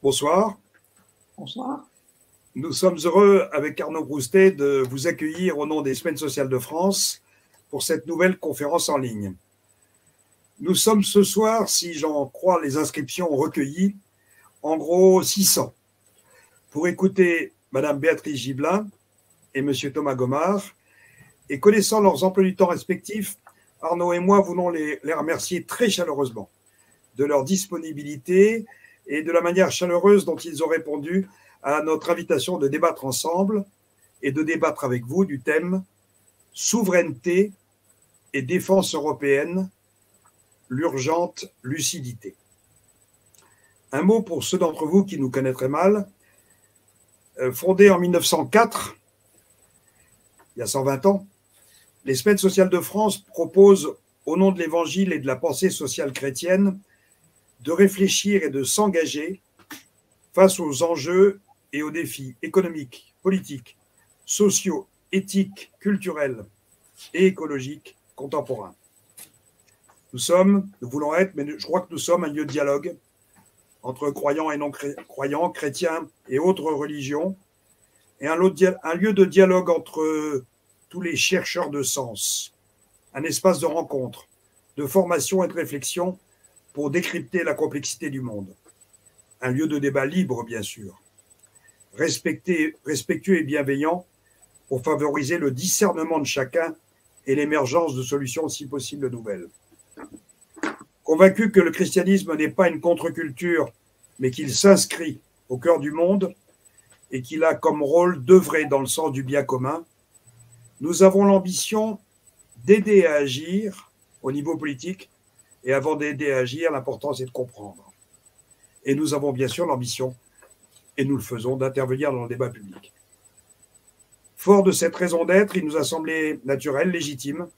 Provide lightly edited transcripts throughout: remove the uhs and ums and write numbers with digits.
Bonsoir. Bonsoir. Nous sommes heureux, avec Arnaud Broustet, de vous accueillir au nom des Semaines sociales de France pour cette nouvelle conférence en ligne. Nous sommes ce soir, si j'en crois les inscriptions recueillies, en gros 600, pour écouter Madame Béatrice Gibelin et Monsieur Thomas Gomard. Et connaissant leurs emplois du temps respectifs, Arnaud et moi voulons les remercier très chaleureusement de leur disponibilité et de la manière chaleureuse dont ils ont répondu à notre invitation de débattre ensemble et de débattre avec vous du thème « Souveraineté et défense européenne, l'urgente lucidité ». Un mot pour ceux d'entre vous qui nous connaîtraient mal. Fondé en 1904, il y a 120 ans, les Semaines sociales de France proposent, au nom de l'Évangile et de la pensée sociale chrétienne, de réfléchir et de s'engager face aux enjeux et aux défis économiques, politiques, sociaux, éthiques, culturels et écologiques contemporains. Nous voulons être, mais je crois que nous sommes un lieu de dialogue entre croyants et non-croyants, chrétiens et autres religions, et un lieu de dialogue entre tous les chercheurs de sens, un espace de rencontre, de formation et de réflexion pour décrypter la complexité du monde. Un lieu de débat libre, bien sûr, respectueux et bienveillant pour favoriser le discernement de chacun et l'émergence de solutions si possibles nouvelles. Convaincu que le christianisme n'est pas une contre-culture, mais qu'il s'inscrit au cœur du monde et qu'il a comme rôle d'œuvrer dans le sens du bien commun, nous avons l'ambition d'aider à agir au niveau politique. Et avant d'aider à agir, l'important c'est de comprendre. Et nous avons bien sûr l'ambition, et nous le faisons, d'intervenir dans le débat public. Fort de cette raison d'être, il nous a semblé naturel, légitime,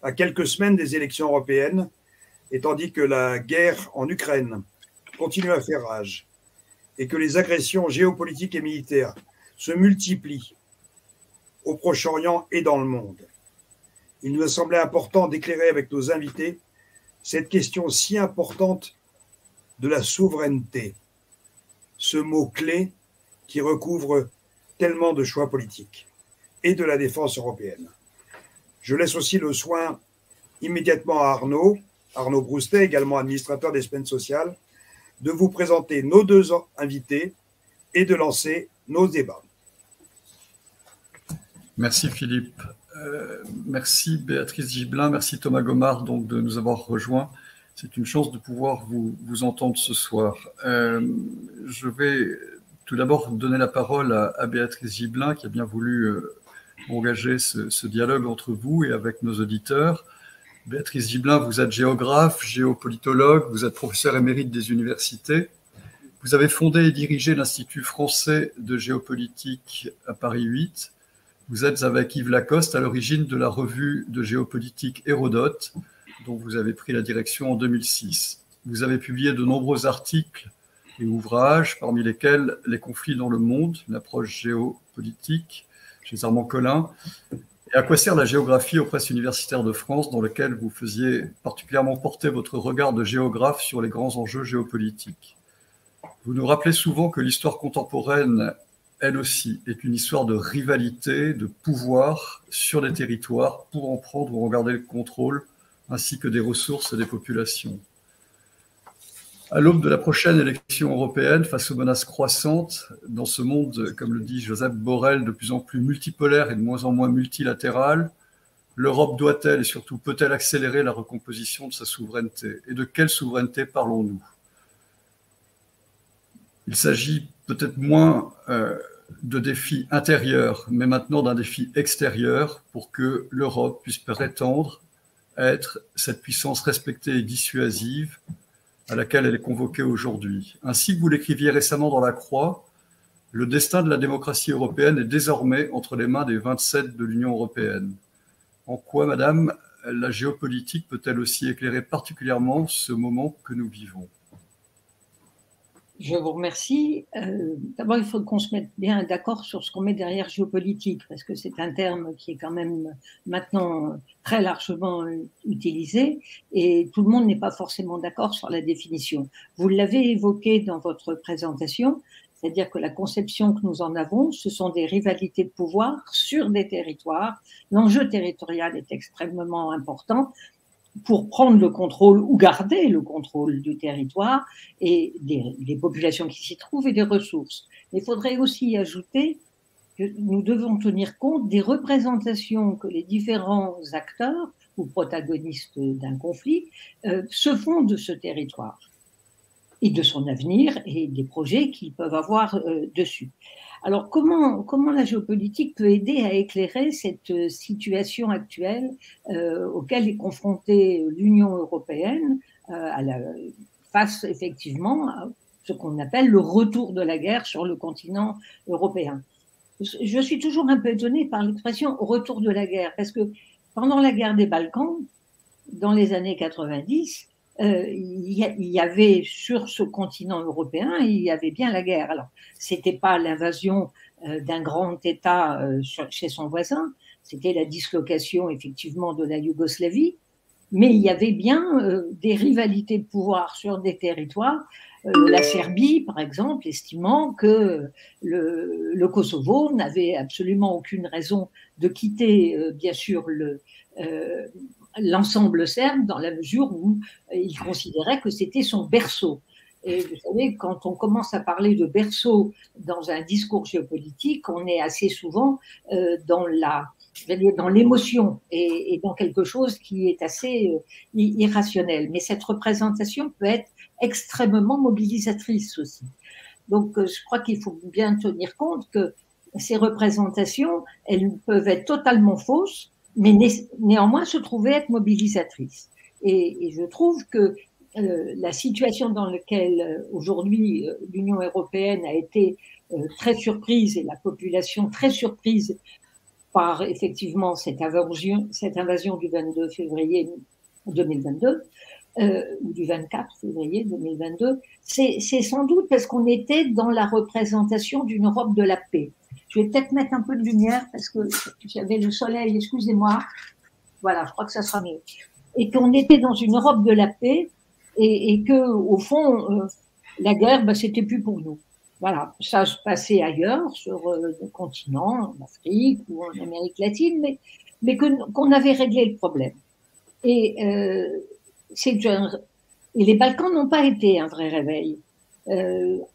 à quelques semaines des élections européennes, et tandis que la guerre en Ukraine continue à faire rage, et que les agressions géopolitiques et militaires se multiplient au Proche-Orient et dans le monde, il nous a semblé important d'éclairer avec nos invités cette question si importante de la souveraineté, ce mot-clé qui recouvre tellement de choix politiques, et de la défense européenne. Je laisse aussi le soin immédiatement à Arnaud Broustet, également administrateur des Semaines sociales, de vous présenter nos deux invités et de lancer nos débats. Merci Philippe. Merci Béatrice Gibelin, merci Thomas Gomard donc, de nous avoir rejoints. C'est une chance de pouvoir vous entendre ce soir. Je vais tout d'abord donner la parole à Béatrice Gibelin qui a bien voulu engager ce dialogue entre vous et avec nos auditeurs. Béatrice Gibelin, vous êtes géographe, géopolitologue, vous êtes professeur émérite des universités. Vous avez fondé et dirigé l'Institut français de géopolitique à Paris 8. Vous êtes avec Yves Lacoste à l'origine de la revue de géopolitique Hérodote, dont vous avez pris la direction en 2006. Vous avez publié de nombreux articles et ouvrages, parmi lesquels Les conflits dans le monde, une approche géopolitique, chez Armand Collin, et À quoi sert la géographie aux presses universitaires de France, dans lequel vous faisiez particulièrement porter votre regard de géographe sur les grands enjeux géopolitiques. Vous nous rappelez souvent que l'histoire contemporaine, elle aussi, est une histoire de rivalité, de pouvoir sur les territoires pour en prendre ou en garder le contrôle, ainsi que des ressources et des populations. À l'aube de la prochaine élection européenne, face aux menaces croissantes, dans ce monde, comme le dit Joseph Borrell, de plus en plus multipolaire et de moins en moins multilatéral, l'Europe doit-elle et surtout peut-elle accélérer la recomposition de sa souveraineté? Et de quelle souveraineté parlons-nous? Il s'agit peut-être moins de défis intérieurs, mais maintenant d'un défi extérieur pour que l'Europe puisse prétendre être cette puissance respectée et dissuasive à laquelle elle est convoquée aujourd'hui. Ainsi que vous l'écriviez récemment dans La Croix, le destin de la démocratie européenne est désormais entre les mains des 27 de l'Union européenne. En quoi, Madame, la géopolitique peut-elle aussi éclairer particulièrement ce moment que nous vivons? Je vous remercie. D'abord, il faut qu'on se mette bien d'accord sur ce qu'on met derrière géopolitique, parce que c'est un terme qui est quand même maintenant très largement utilisé, et tout le monde n'est pas forcément d'accord sur la définition. Vous l'avez évoqué dans votre présentation, c'est-à-dire que la conception que nous en avons, ce sont des rivalités de pouvoir sur des territoires. L'enjeu territorial est extrêmement important pour prendre le contrôle ou garder le contrôle du territoire et des populations qui s'y trouvent et des ressources. Il faudrait aussi ajouter que nous devons tenir compte des représentations que les différents acteurs ou protagonistes d'un conflit se font de ce territoire et de son avenir et des projets qu'ils peuvent avoir dessus. Alors, comment la géopolitique peut aider à éclairer cette situation actuelle auquel est confrontée l'Union européenne face effectivement à ce qu'on appelle le retour de la guerre sur le continent européen? Je suis toujours un peu étonnée par l'expression retour de la guerre, parce que pendant la guerre des Balkans, dans les années 90, il y avait sur ce continent européen, il y avait bien la guerre. Alors, c'était pas l'invasion d'un grand État chez son voisin, c'était la dislocation effectivement de la Yougoslavie, mais il y avait bien des rivalités de pouvoir sur des territoires. La Serbie, par exemple, estimant que le Kosovo n'avait absolument aucune raison de quitter, bien sûr, l'ensemble serbe, dans la mesure où il considérait que c'était son berceau. Et vous savez, quand on commence à parler de berceau dans un discours géopolitique, on est assez souvent dans l'émotion et dans quelque chose qui est assez irrationnel. Mais cette représentation peut être extrêmement mobilisatrice aussi. Donc, je crois qu'il faut bien tenir compte que ces représentations, elles peuvent être totalement fausses, mais néanmoins se trouver être mobilisatrices. Et je trouve que la situation dans laquelle aujourd'hui l'Union européenne a été très surprise et la population très surprise par effectivement cette invasion du 22 février 2022 ou du 24 février 2022, c'est sans doute parce qu'on était dans la représentation d'une Europe de la paix. Je vais peut-être mettre un peu de lumière parce que j'avais le soleil, excusez-moi. Voilà, je crois que ça sera mieux. Et qu'on était dans une Europe de la paix et que, au fond, la guerre, c'était plus pour nous. Voilà, ça se passait ailleurs, sur le continent, en Afrique ou en Amérique latine, mais qu'on avait réglé le problème. Et les Balkans n'ont pas été un vrai réveil.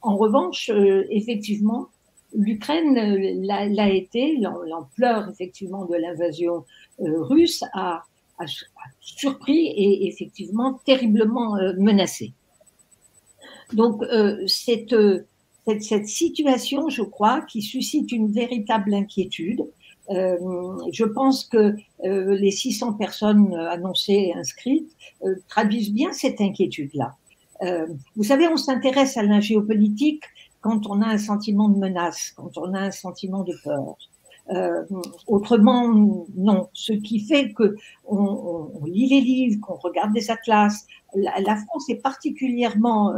En revanche, effectivement, l'Ukraine l'a été, l'ampleur effectivement de l'invasion russe a surpris et effectivement terriblement menacé. Donc cette situation, je crois, qui suscite une véritable inquiétude. Je pense que les 600 personnes annoncées et inscrites traduisent bien cette inquiétude-là. Vous savez, on s'intéresse à la géopolitique quand on a un sentiment de menace, quand on a un sentiment de peur. Autrement, non. Ce qui fait que on lit les livres, qu'on regarde des atlas. La France est particulièrement,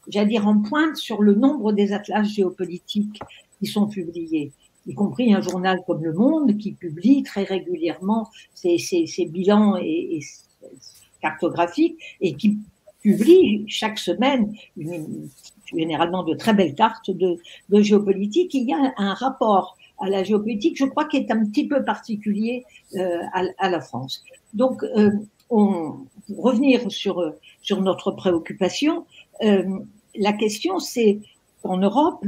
j'allais dire, en pointe sur le nombre des atlas géopolitiques qui sont publiés, y compris un journal comme Le Monde qui publie très régulièrement ses bilans et cartographiques et qui publie chaque semaine généralement de très belles cartes de géopolitique. Il y a un rapport à la géopolitique, je crois, qui est un petit peu particulier à la France. Donc, pour revenir sur notre préoccupation, la question, c'est qu'en Europe,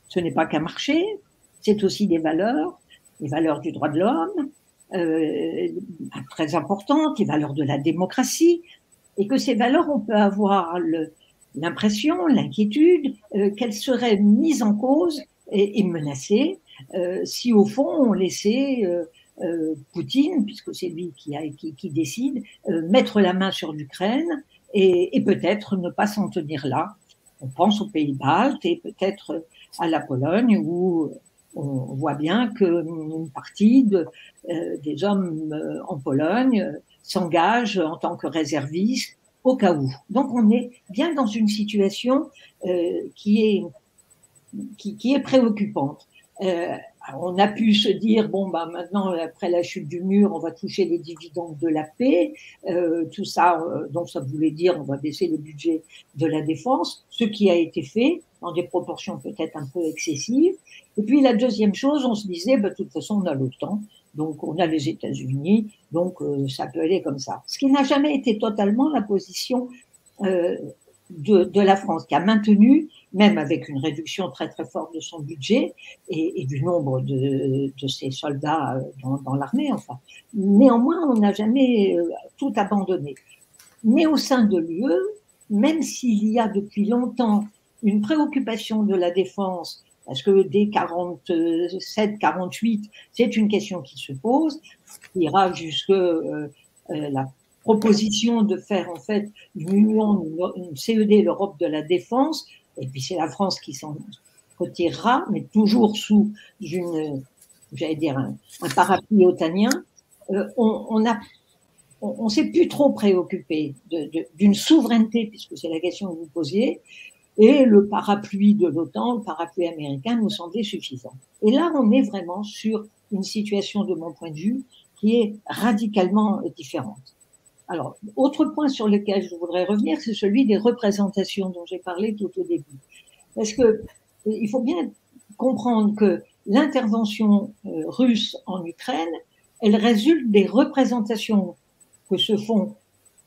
ce n'est pas qu'un marché, c'est aussi des valeurs du droit de l'homme, très importantes, les valeurs de la démocratie, et que ces valeurs, on peut avoir l'impression, l'inquiétude qu'elles seraient mises en cause et menacées si au fond on laissait Poutine, puisque c'est lui qui décide, mettre la main sur l'Ukraine et peut-être ne pas s'en tenir là. On pense aux pays baltes et peut-être à la Pologne où on voit bien qu'une partie des hommes en Pologne s'engagent en tant que réservistes au cas où. Donc on est bien dans une situation qui est préoccupante. On a pu se dire, bon, bah, maintenant, après la chute du mur, on va toucher les dividendes de la paix, tout ça, donc ça voulait dire on va baisser le budget de la défense, ce qui a été fait dans des proportions peut-être un peu excessives. Et puis la deuxième chose, on se disait, bah, de toute façon, on a l'OTAN, donc on a les États-Unis, donc ça peut aller comme ça. Ce qui n'a jamais été totalement la position de la France, qui a maintenu, même avec une réduction très très forte de son budget et du nombre de ses soldats dans l'armée, enfin. Néanmoins, on n'a jamais tout abandonné. Mais au sein de l'UE, même s'il y a depuis longtemps une préoccupation de la défense, parce que dès 47-48, c'est une question qui se pose, qui ira jusque la proposition de faire en fait une union, une CED, l'Europe de la défense, et puis c'est la France qui s'en retirera, mais toujours sous j'allais dire un parapluie otanien. On s'est plus trop préoccupé d'une souveraineté, puisque c'est la question que vous posiez, et le parapluie de l'OTAN, le parapluie américain nous semblait suffisant. Et là, on est vraiment sur une situation, de mon point de vue, qui est radicalement différente. Alors, autre point sur lequel je voudrais revenir, c'est celui des représentations dont j'ai parlé tout au début. Parce que il faut bien comprendre que l'intervention russe en Ukraine, elle résulte des représentations que se font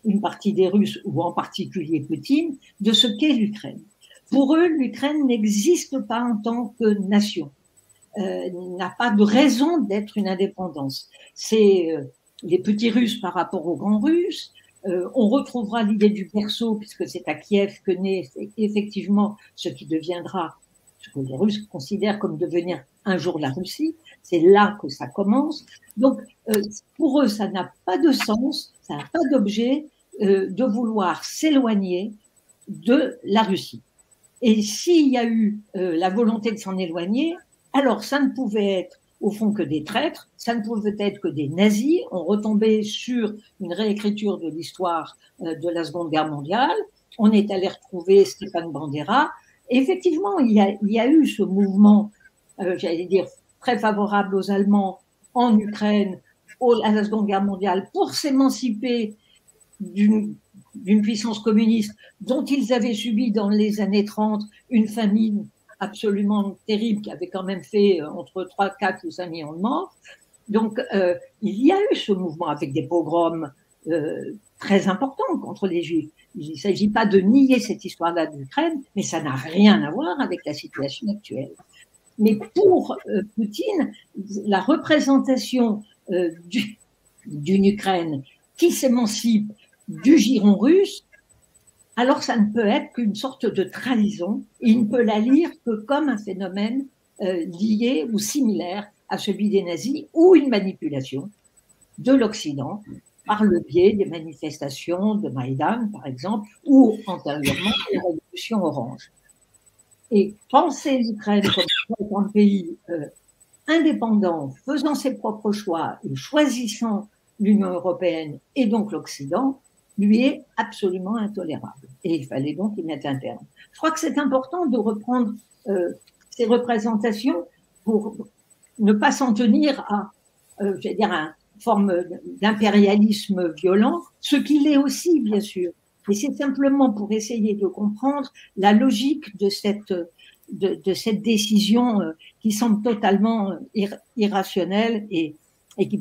une partie des Russes, ou en particulier Poutine, de ce qu'est l'Ukraine. Pour eux, l'Ukraine n'existe pas en tant que nation, n'a pas de raison d'être une indépendance. C'est les petits Russes par rapport aux grands Russes. On retrouvera l'idée du berceau, puisque c'est à Kiev que naît effectivement ce qui deviendra, ce que les Russes considèrent comme devenir un jour la Russie. C'est là que ça commence. Donc, pour eux, ça n'a pas de sens, ça n'a pas d'objet de vouloir s'éloigner de la Russie. Et s'il y a eu la volonté de s'en éloigner, alors ça ne pouvait être au fond que des traîtres, ça ne pouvait être que des nazis. On retombait sur une réécriture de l'histoire de la Seconde Guerre mondiale. On est allé retrouver Stéphane Bandera. Et effectivement, il y a eu ce mouvement, j'allais dire, très favorable aux Allemands en Ukraine, à la Seconde Guerre mondiale, pour s'émanciper d'une puissance communiste dont ils avaient subi dans les années 30 une famine absolument terrible qui avait quand même fait entre 3, 4 ou 5 millions de morts. Donc, il y a eu ce mouvement avec des pogroms très importants contre les Juifs. Il ne s'agit pas de nier cette histoire-là d'Ukraine, mais ça n'a rien à voir avec la situation actuelle. Mais pour Poutine, la représentation d'une Ukraine qui s'émancipe du giron russe, alors ça ne peut être qu'une sorte de trahison, et il ne peut la lire que comme un phénomène lié ou similaire à celui des nazis, ou une manipulation de l'Occident par le biais des manifestations de Maïdan, par exemple, ou antérieurement la révolution orange. Et penser l'Ukraine comme un pays indépendant, faisant ses propres choix et choisissant l'Union européenne et donc l'Occident, lui est absolument intolérable. Et il fallait donc y mettre un terme. Je crois que c'est important de reprendre ces représentations pour ne pas s'en tenir à, j'allais dire, à une forme d'impérialisme violent, ce qu'il est aussi, bien sûr. Mais c'est simplement pour essayer de comprendre la logique de cette décision qui semble totalement irrationnelle et qui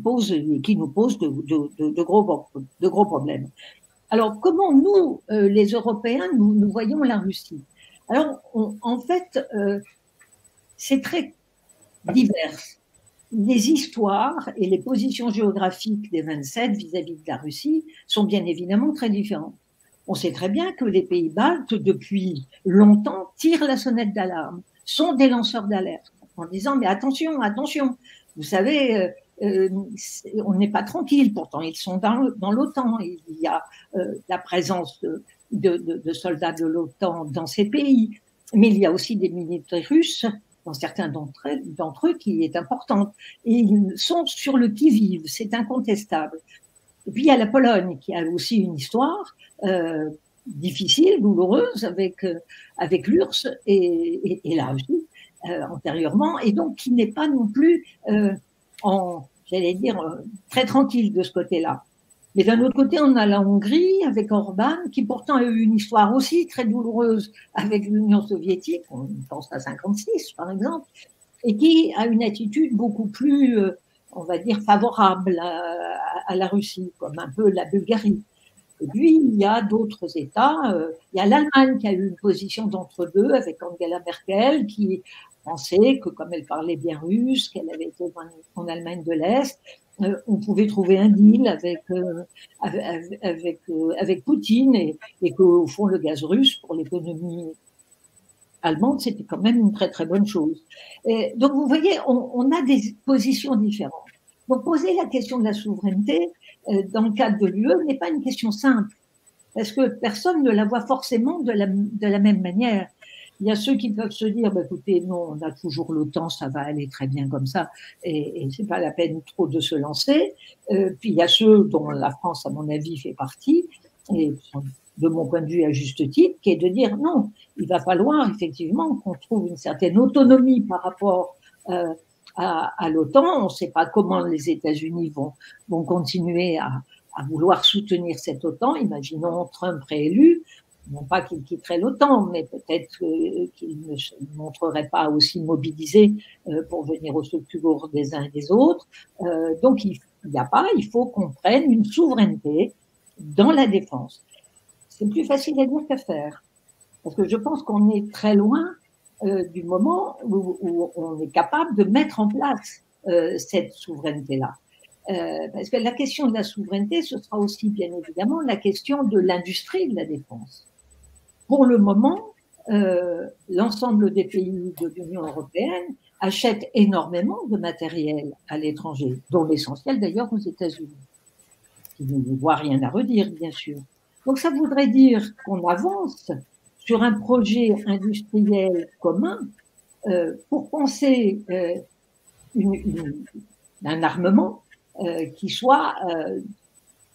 nous pose de gros problèmes. Alors, comment nous, les Européens, nous voyons la Russie? Alors, en fait, c'est très divers. Les histoires et les positions géographiques des 27 vis-à-vis de la Russie sont bien évidemment très différentes. On sait très bien que les pays baltes, depuis longtemps, tirent la sonnette d'alarme, sont des lanceurs d'alerte, en disant « mais attention, attention ». Vous savez, on n'est pas tranquille. Pourtant, ils sont dans l'OTAN. Il y a la présence de soldats de l'OTAN dans ces pays. Mais il y a aussi des militaires russes, dans certains d'entre eux, qui est importante. Et ils sont sur le qui-vive, c'est incontestable. Et puis il y a la Pologne, qui a aussi une histoire difficile, douloureuse, avec l'URSS et la Russie antérieurement, et donc qui n'est pas non plus, j'allais dire, très tranquille de ce côté-là. Mais d'un autre côté, on a la Hongrie avec Orban, qui pourtant a eu une histoire aussi très douloureuse avec l'Union soviétique, on pense à 56 par exemple, et qui a une attitude beaucoup plus, on va dire, favorable à la Russie, comme un peu la Bulgarie. Et puis, il y a d'autres États. Il y a l'Allemagne qui a eu une position d'entre-deux avec Angela Merkel, qui pensait que, comme elle parlait bien russe, qu'elle avait été en Allemagne de l'Est, on pouvait trouver un deal avec Poutine et qu'au fond, le gaz russe, pour l'économie allemande, c'était quand même une très, très bonne chose. Et donc, vous voyez, on a des positions différentes. Donc, poser la question de la souveraineté dans le cadre de l'UE n'est pas une question simple, parce que personne ne la voit forcément de la même manière. Il y a ceux qui peuvent se dire, bah, écoutez, non, on a toujours l'OTAN, ça va aller très bien comme ça, et c'est pas la peine trop de se lancer. Puis il y a ceux dont la France, à mon avis, fait partie, et de mon point de vue à juste titre, qui est de dire non, il va falloir effectivement qu'on trouve une certaine autonomie par rapport à l'OTAN. On ne sait pas comment les États-Unis vont continuer à vouloir soutenir cette OTAN. Imaginons Trump réélu, non pas qu'il quitterait l'OTAN, mais peut-être qu'il ne se montrerait pas aussi mobilisé pour venir au secours des uns et des autres. Donc il faut qu'on prenne une souveraineté dans la défense. C'est plus facile à dire qu'à faire, parce que je pense qu'on est très loin du moment où on est capable de mettre en place cette souveraineté-là. Parce que la question de la souveraineté, ce sera aussi bien évidemment la question de l'industrie de la défense. Pour le moment, l'ensemble des pays de l'Union européenne achètent énormément de matériel à l'étranger, dont l'essentiel d'ailleurs aux États-Unis, qui ne voit rien à redire, bien sûr. Donc ça voudrait dire qu'on avance sur un projet industriel commun pour penser un armement qui soit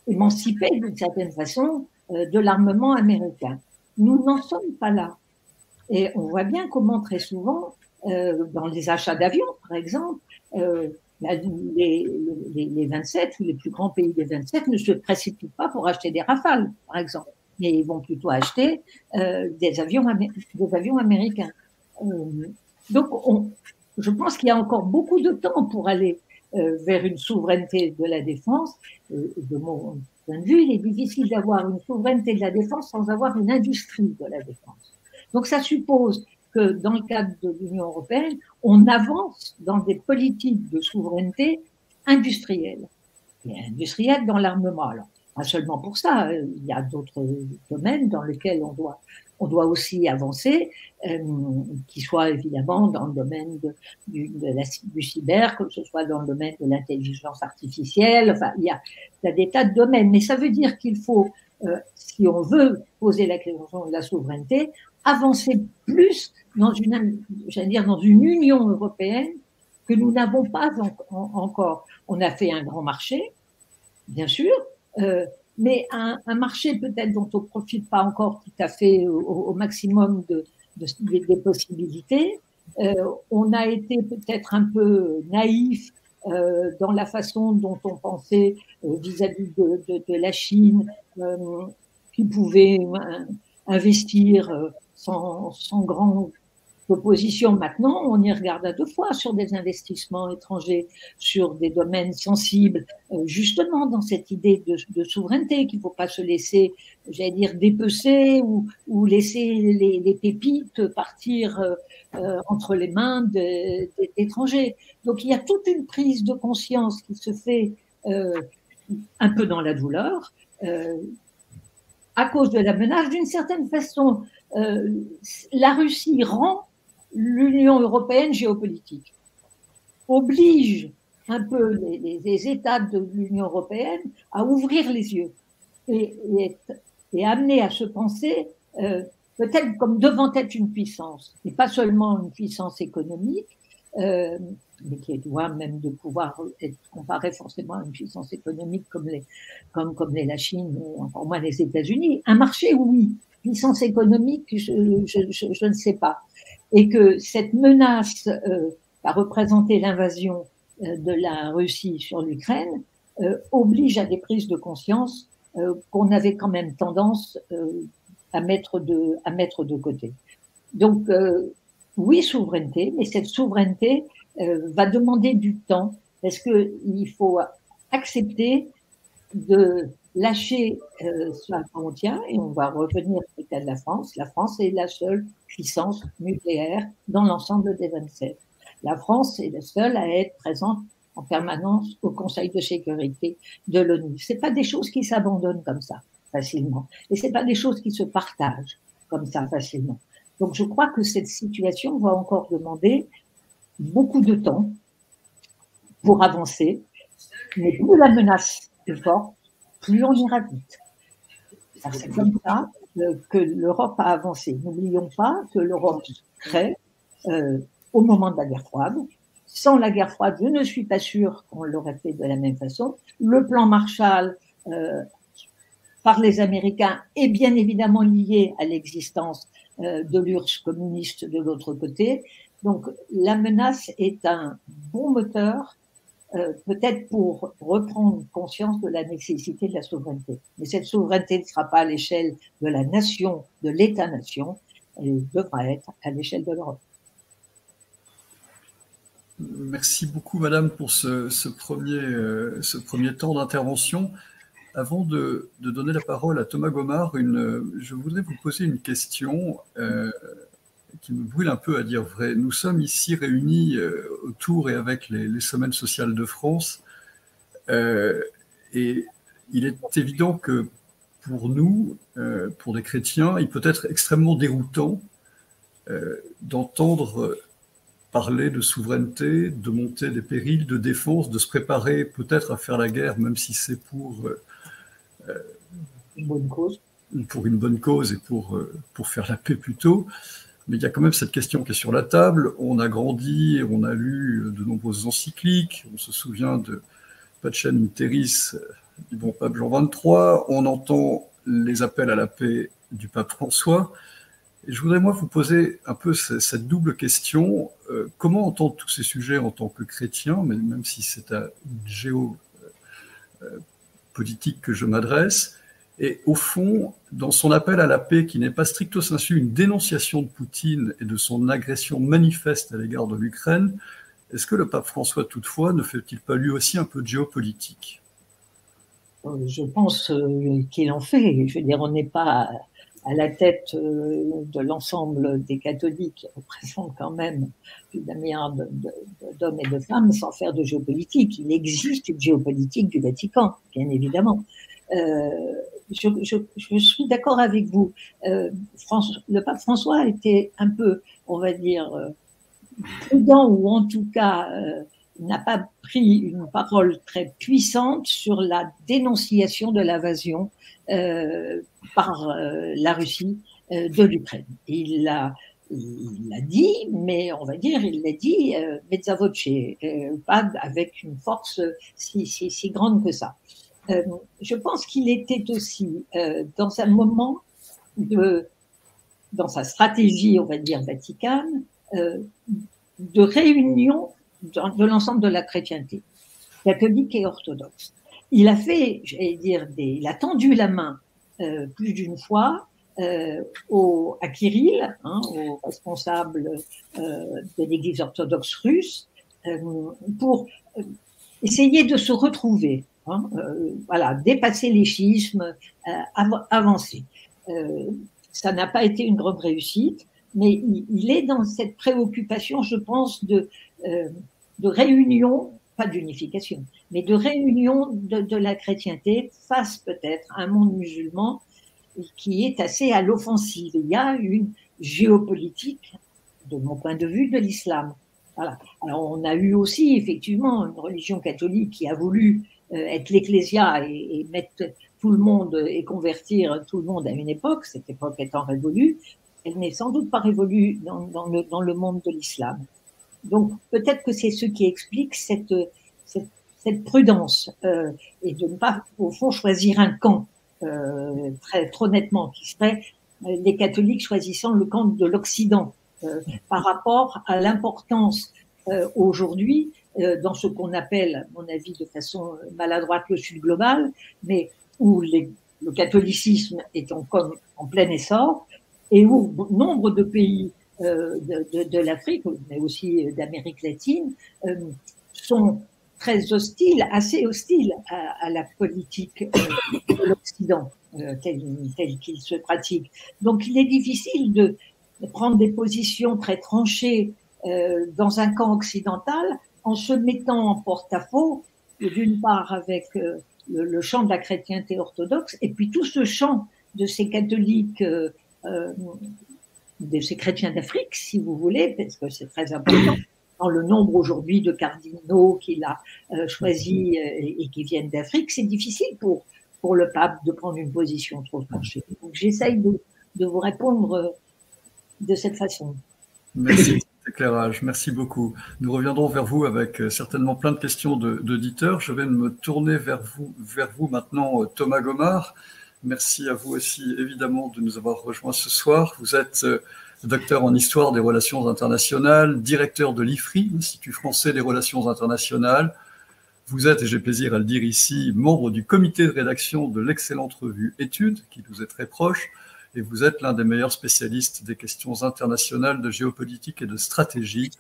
émancipé d'une certaine façon de l'armement américain. Nous n'en sommes pas là. Et on voit bien comment très souvent, dans les achats d'avions, par exemple, les 27 ou les plus grands pays des 27 ne se précipitent pas pour acheter des Rafales, par exemple, mais ils vont plutôt acheter des avions américains. Donc, je pense qu'il y a encore beaucoup de temps pour aller vers une souveraineté de la défense. De mon point de vue, il est difficile d'avoir une souveraineté de la défense sans avoir une industrie de la défense. Donc, ça suppose que dans le cadre de l'Union européenne, on avance dans des politiques de souveraineté industrielle. Et industrielle dans l'armement. Alors, pas seulement pour ça, il y a d'autres domaines dans lesquels on doit aussi avancer, qui soient évidemment dans le domaine du cyber, que ce soit dans le domaine de l'intelligence artificielle. Enfin, il y a des tas de domaines. Mais ça veut dire qu'il faut, si on veut poser la question de la souveraineté, avancer plus dans une Union européenne que nous n'avons pas encore. On a fait un grand marché, bien sûr, mais un marché peut-être dont on ne profite pas encore tout à fait au maximum des possibilités. On a été peut-être un peu naïf dans la façon dont on pensait vis-à-vis de la Chine, qui pouvait investir sans grande opposition. Maintenant, on y regarde à deux fois sur des investissements étrangers, sur des domaines sensibles, justement dans cette idée de souveraineté, qu'il ne faut pas se laisser, j'allais dire, dépecer ou laisser les pépites partir entre les mains d'étrangers. Donc, il y a toute une prise de conscience qui se fait un peu dans la douleur, à cause de la menace. D'une certaine façon, la Russie rend l'Union européenne géopolitique, oblige un peu les États de l'Union européenne à ouvrir les yeux et amener à se penser peut-être comme devant être une puissance, et pas seulement une puissance économique, mais qui est loin même de pouvoir être comparée forcément à une puissance économique comme la Chine, encore moins les États-Unis. Un marché, oui. Puissance économique, je ne sais pas. Et que cette menace qu'a représentée l'invasion de la Russie sur l'Ukraine oblige à des prises de conscience qu'on avait quand même tendance à mettre de côté. Donc, oui, souveraineté, mais cette souveraineté va demander du temps parce qu'il faut accepter de lâcher sa frontière, et on va revenir au cas de la France. La France est la seule puissance nucléaire dans l'ensemble des 27. La France est la seule à être présente en permanence au Conseil de sécurité de l'ONU. Ce n'est pas des choses qui s'abandonnent comme ça facilement, et ce n'est pas des choses qui se partagent comme ça facilement. Donc je crois que cette situation va encore demander beaucoup de temps pour avancer, mais plus la menace est forte, plus on ira vite. C'est comme ça que l'Europe a avancé. N'oublions pas que l'Europe se crée au moment de la guerre froide. Sans la guerre froide, je ne suis pas sûre qu'on l'aurait fait de la même façon. Le plan Marshall par les Américains est bien évidemment lié à l'existence de l'URSS communiste de l'autre côté. Donc la menace est un bon moteur peut-être pour reprendre conscience de la nécessité de la souveraineté. Mais cette souveraineté ne sera pas à l'échelle de la nation, de l'État-nation, elle devra être à l'échelle de l'Europe. Merci beaucoup, Madame, pour ce premier temps d'intervention. Avant de donner la parole à Thomas Gomard, je voudrais vous poser une question qui me brûle un peu à dire vrai. Nous sommes ici réunis autour et avec les Semaines sociales de France, et il est évident que pour nous, pour des chrétiens, il peut être extrêmement déroutant d'entendre parler de souveraineté, de monter des périls, de défense, de se préparer peut-être à faire la guerre, même si c'est pour une bonne cause. Pour une bonne cause et pour faire la paix plutôt. Mais il y a quand même cette question qui est sur la table. On a grandi, on a lu de nombreuses encycliques. On se souvient de Pacem in Terris du bon pape Jean XXIII. On entend les appels à la paix du pape François. Et je voudrais, moi, vous poser un peu cette double question. Comment entendre tous ces sujets en tant que chrétien, mais même si c'est à une géopolitique que je m'adresse, et au fond, dans son appel à la paix, qui n'est pas stricto sensu une dénonciation de Poutine et de son agression manifeste à l'égard de l'Ukraine, est-ce que le pape François, toutefois, ne fait-il pas lui aussi un peu de géopolitique ? Je pense qu'il en fait. Je veux dire, on n'est pas à la tête de l'ensemble des catholiques, qui représentent quand même plus d'un milliard d'hommes et de femmes, sans faire de géopolitique. Il existe une géopolitique du Vatican, bien évidemment. Je suis d'accord avec vous. Le pape François a été un peu, on va dire, prudent, ou en tout cas n'a pas pris une parole très puissante sur la dénonciation de l'invasion par la Russie de l'Ukraine. Il l'a dit, mais on va dire, il l'a dit mezza voce, pas avec une force si grande que ça. Je pense qu'il était aussi dans un moment dans sa stratégie, on va dire, vaticane, de réunion de l'ensemble de la chrétienté, catholique et orthodoxe. Il a fait, j'allais dire, il a tendu la main plus d'une fois à Kirill, au responsable de l'Église orthodoxe russe, pour essayer de se retrouver, voilà, dépasser les schismes, avancer. Ça n'a pas été une grande réussite, mais il est dans cette préoccupation, je pense, de réunion, pas d'unification, mais de réunion de la chrétienté face peut-être à un monde musulman qui est assez à l'offensive. Il y a une géopolitique, de mon point de vue, de l'islam. Voilà. Alors, on a eu aussi, effectivement, une religion catholique qui a voulu être l'ecclésia et mettre tout le monde et convertir tout le monde à une époque, cette époque étant révolue. Elle n'est sans doute pas révolue dans le monde de l'islam. Donc, peut-être que c'est ce qui explique cette prudence et de ne pas, au fond, choisir un camp trop nettement, qui serait les catholiques choisissant le camp de l'Occident par rapport à l'importance aujourd'hui dans ce qu'on appelle, à mon avis, de façon maladroite, le Sud global, mais où le catholicisme est en plein essor et où nombre de pays de l'Afrique, mais aussi d'Amérique latine, sont très hostiles, assez hostiles à la politique de l'Occident tel qu'il se pratique. Donc il est difficile de prendre des positions très tranchées dans un camp occidental en se mettant en porte-à-faux, d'une part avec le champ de la chrétienté orthodoxe, et puis tout ce champ de ces catholiques, de ces chrétiens d'Afrique, si vous voulez, parce que c'est très important, dans le nombre aujourd'hui de cardinaux qu'il a choisis et qui viennent d'Afrique, c'est difficile pour le pape de prendre une position trop tranchée. Donc j'essaye de vous répondre de cette façon. Merci de cet éclairage, merci beaucoup. Nous reviendrons vers vous avec certainement plein de questions d'auditeurs. Je vais me tourner vers vous maintenant, Thomas Gomart. Merci à vous aussi, évidemment, de nous avoir rejoints ce soir. Vous êtes docteur en histoire des relations internationales, directeur de l'IFRI, l'Institut français des relations internationales. Vous êtes, et j'ai plaisir à le dire ici, membre du comité de rédaction de l'excellente revue Études, qui nous est très proche, et vous êtes l'un des meilleurs spécialistes des questions internationales de géopolitique et de stratégie.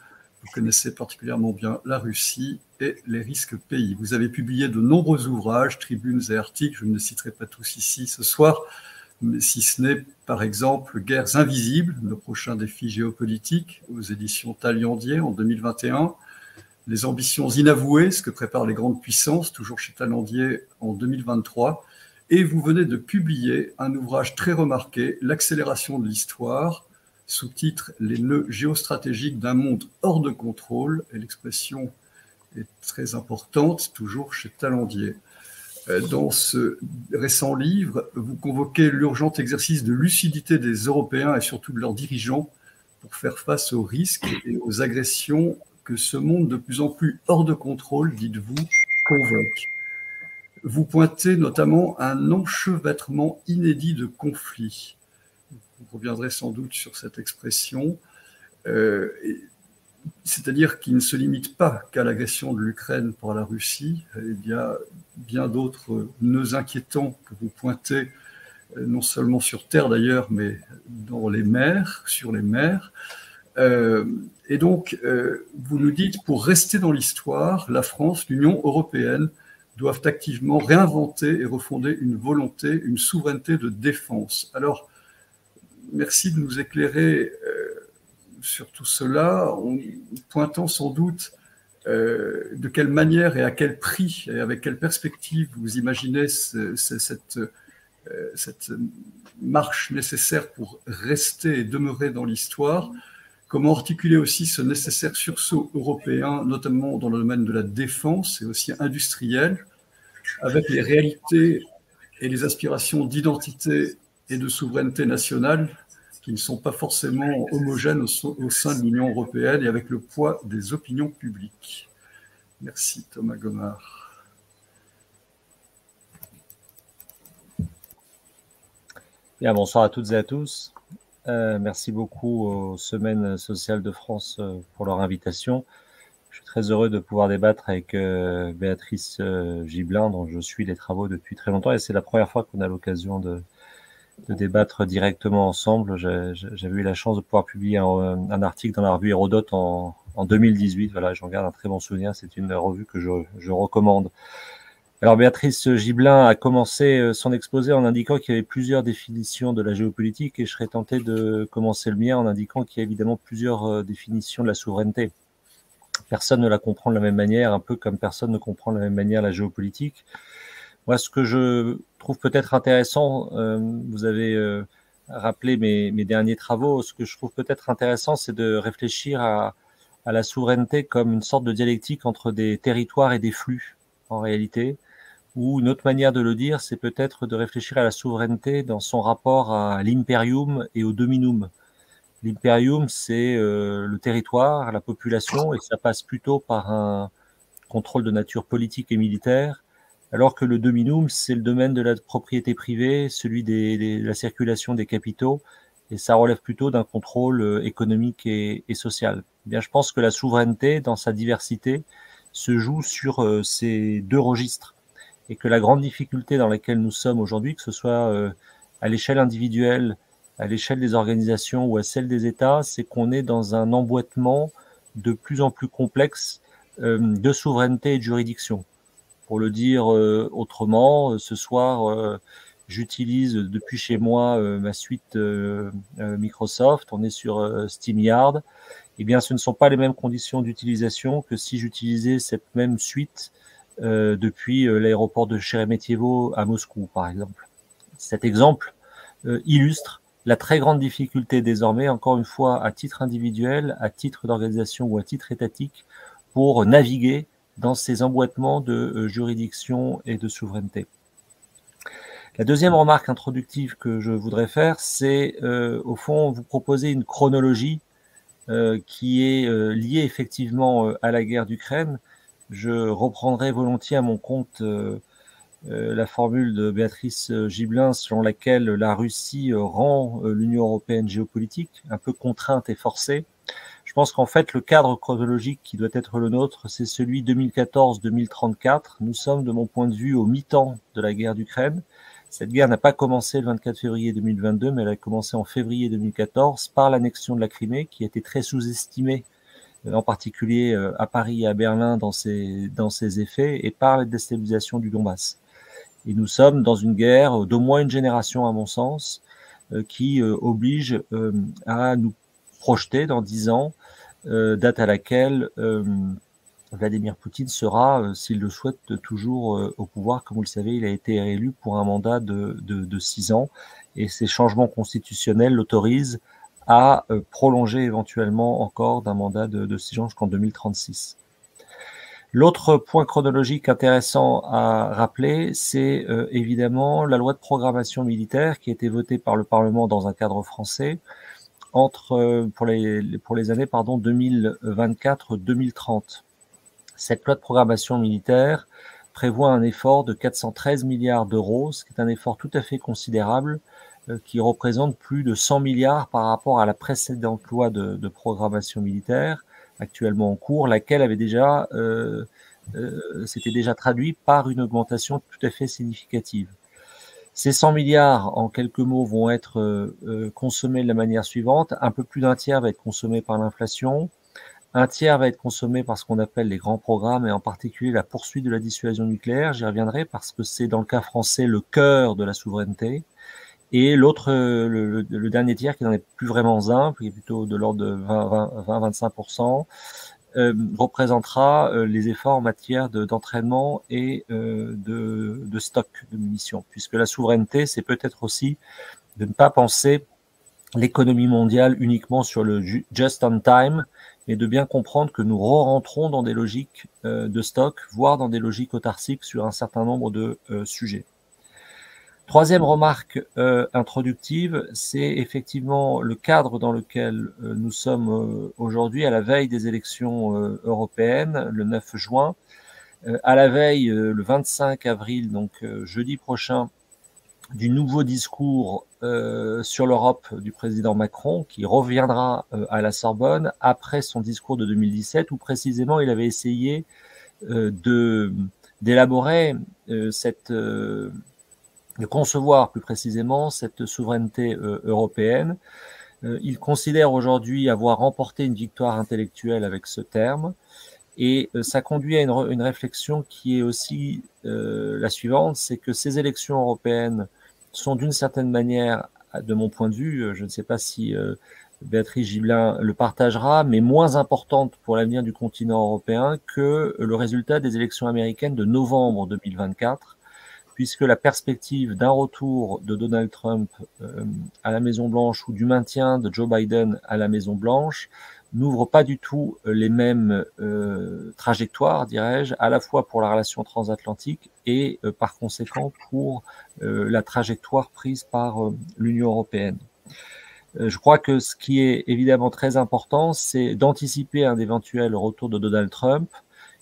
Vous connaissez particulièrement bien la Russie et les risques pays. Vous avez publié de nombreux ouvrages, tribunes et articles, je ne les citerai pas tous ici ce soir, mais si ce n'est par exemple Guerres invisibles, le prochain défi géopolitique, aux éditions Taillandier en 2021, Les ambitions inavouées, ce que préparent les grandes puissances, toujours chez Taillandier en 2023, et vous venez de publier un ouvrage très remarqué, L'accélération de l'histoire, sous-titre Les nœuds géostratégiques d'un monde hors de contrôle, et l'expression est très importante, toujours chez Taillandier. Dans ce récent livre, vous convoquez l'urgent exercice de lucidité des Européens et surtout de leurs dirigeants pour faire face aux risques et aux agressions que ce monde de plus en plus hors de contrôle, dites-vous, convoque. Vous pointez notamment un enchevêtrement inédit de conflits. Vous reviendrez sans doute sur cette expression. C'est-à-dire qu'il ne se limite pas qu'à l'agression de l'Ukraine par la Russie. Il y a bien d'autres nœuds inquiétants que vous pointez, non seulement sur terre d'ailleurs, mais dans les mers, sur les mers. Et donc, vous nous dites, pour rester dans l'histoire, la France, l'Union européenne doivent activement réinventer et refonder une volonté, une souveraineté de défense. Alors, merci de nous éclairer sur tout cela, en pointant sans doute de quelle manière et à quel prix et avec quelle perspective vous imaginez cette marche nécessaire pour rester et demeurer dans l'histoire. Comment articuler aussi ce nécessaire sursaut européen, notamment dans le domaine de la défense et aussi industriel, avec les réalités et les aspirations d'identité et de souveraineté nationale qui ne sont pas forcément homogènes au sein de l'Union européenne et avec le poids des opinions publiques. Merci Thomas Gomart. Bien, bonsoir à toutes et à tous. Merci beaucoup aux Semaines sociales de France pour leur invitation. Je suis très heureux de pouvoir débattre avec Béatrice Gibelin, dont je suis les travaux depuis très longtemps, et c'est la première fois qu'on a l'occasion de débattre directement ensemble. J'avais eu la chance de pouvoir publier un article dans la revue Hérodote en 2018. Voilà, j'en garde un très bon souvenir. C'est une revue que je recommande. Alors, Béatrice Gibelin a commencé son exposé en indiquant qu'il y avait plusieurs définitions de la géopolitique, et je serais tenté de commencer le mien en indiquant qu'il y a évidemment plusieurs définitions de la souveraineté. Personne ne la comprend de la même manière, un peu comme personne ne comprend de la même manière la géopolitique. Moi, ce que je trouve peut-être intéressant, vous avez rappelé mes derniers travaux, ce que je trouve peut-être intéressant, c'est de réfléchir à à la souveraineté comme une sorte de dialectique entre des territoires et des flux, en réalité, ou une autre manière de le dire, c'est peut-être de réfléchir à la souveraineté dans son rapport à l'imperium et au dominum. L'imperium, c'est le territoire, la population, et ça passe plutôt par un contrôle de nature politique et militaire, alors que le dominum, c'est le domaine de la propriété privée, celui de la circulation des capitaux, et ça relève plutôt d'un contrôle économique et social. Eh bien, je pense que la souveraineté, dans sa diversité, se joue sur ces deux registres, et que la grande difficulté dans laquelle nous sommes aujourd'hui, que ce soit à l'échelle individuelle, à l'échelle des organisations ou à celle des États, c'est qu'on est dans un emboîtement de plus en plus complexe de souveraineté et de juridiction. Pour le dire autrement, ce soir, j'utilise depuis chez moi ma suite Microsoft, on est sur SteamYard. Eh bien, ce ne sont pas les mêmes conditions d'utilisation que si j'utilisais cette même suite depuis l'aéroport de Sheremetyevo à Moscou, par exemple. Cet exemple illustre la très grande difficulté désormais, encore une fois, à titre individuel, à titre d'organisation ou à titre étatique, pour naviguer dans ces emboîtements de juridiction et de souveraineté. La deuxième remarque introductive que je voudrais faire, c'est au fond vous proposer une chronologie qui est liée effectivement à la guerre d'Ukraine. Je reprendrai volontiers à mon compte la formule de Béatrice Gibelin selon laquelle la Russie rend l'Union européenne géopolitique, un peu contrainte et forcée. Je pense qu'en fait, le cadre chronologique qui doit être le nôtre, c'est celui 2014-2034. Nous sommes, de mon point de vue, au mi-temps de la guerre d'Ukraine. Cette guerre n'a pas commencé le 24 février 2022, mais elle a commencé en février 2014 par l'annexion de la Crimée, qui a été très sous-estimée, en particulier à Paris et à Berlin dans ses effets, et par la déstabilisation du Donbass. Et nous sommes dans une guerre d'au moins une génération, à mon sens, qui oblige à nous projeter dans 10 ans, date à laquelle Vladimir Poutine sera, s'il le souhaite, toujours au pouvoir. Comme vous le savez, il a été réélu pour un mandat de 6 ans, et ces changements constitutionnels l'autorisent à prolonger éventuellement encore d'un mandat de 6 ans jusqu'en 2036. L'autre point chronologique intéressant à rappeler, c'est évidemment la loi de programmation militaire qui a été votée par le Parlement dans un cadre français pour les années 2024-2030. Cette loi de programmation militaire prévoit un effort de 413 milliards d'euros, ce qui est un effort tout à fait considérable, qui représente plus de 100 milliards par rapport à la précédente loi de programmation militaire, actuellement en cours, laquelle avait déjà s'était déjà traduit par une augmentation tout à fait significative. Ces 100 milliards, en quelques mots, vont être consommés de la manière suivante. Un peu plus d'un tiers va être consommé par l'inflation, un tiers va être consommé par ce qu'on appelle les grands programmes, et en particulier la poursuite de la dissuasion nucléaire. J'y reviendrai parce que c'est, dans le cas français, le cœur de la souveraineté. Et l'autre, le dernier tiers, qui n'en est plus vraiment un, qui est plutôt de l'ordre de 20-25%, représentera les efforts en matière d'entraînement et de stock de munitions, puisque la souveraineté, c'est peut-être aussi de ne pas penser l'économie mondiale uniquement sur le just on time, mais de bien comprendre que nous rentrons dans des logiques de stock, voire dans des logiques autarciques sur un certain nombre de sujets. Troisième remarque introductive, c'est effectivement le cadre dans lequel nous sommes aujourd'hui, à la veille des élections européennes, le 9 juin, à la veille, le 25 avril, donc jeudi prochain, du nouveau discours sur l'Europe du président Macron, qui reviendra à la Sorbonne après son discours de 2017, où précisément il avait essayé d'élaborer de concevoir plus précisément cette souveraineté européenne. Il considère aujourd'hui avoir remporté une victoire intellectuelle avec ce terme, et ça conduit à une réflexion qui est aussi la suivante, c'est que ces élections européennes sont d'une certaine manière, de mon point de vue, je ne sais pas si Béatrice Gibelin le partagera, mais moins importantes pour l'avenir du continent européen que le résultat des élections américaines de novembre 2024, puisque la perspective d'un retour de Donald Trump à la Maison-Blanche ou du maintien de Joe Biden à la Maison-Blanche n'ouvre pas du tout les mêmes trajectoires, dirais-je, à la fois pour la relation transatlantique et par conséquent pour la trajectoire prise par l'Union européenne. Je crois que ce qui est évidemment très important, c'est d'anticiper un éventuel retour de Donald Trump,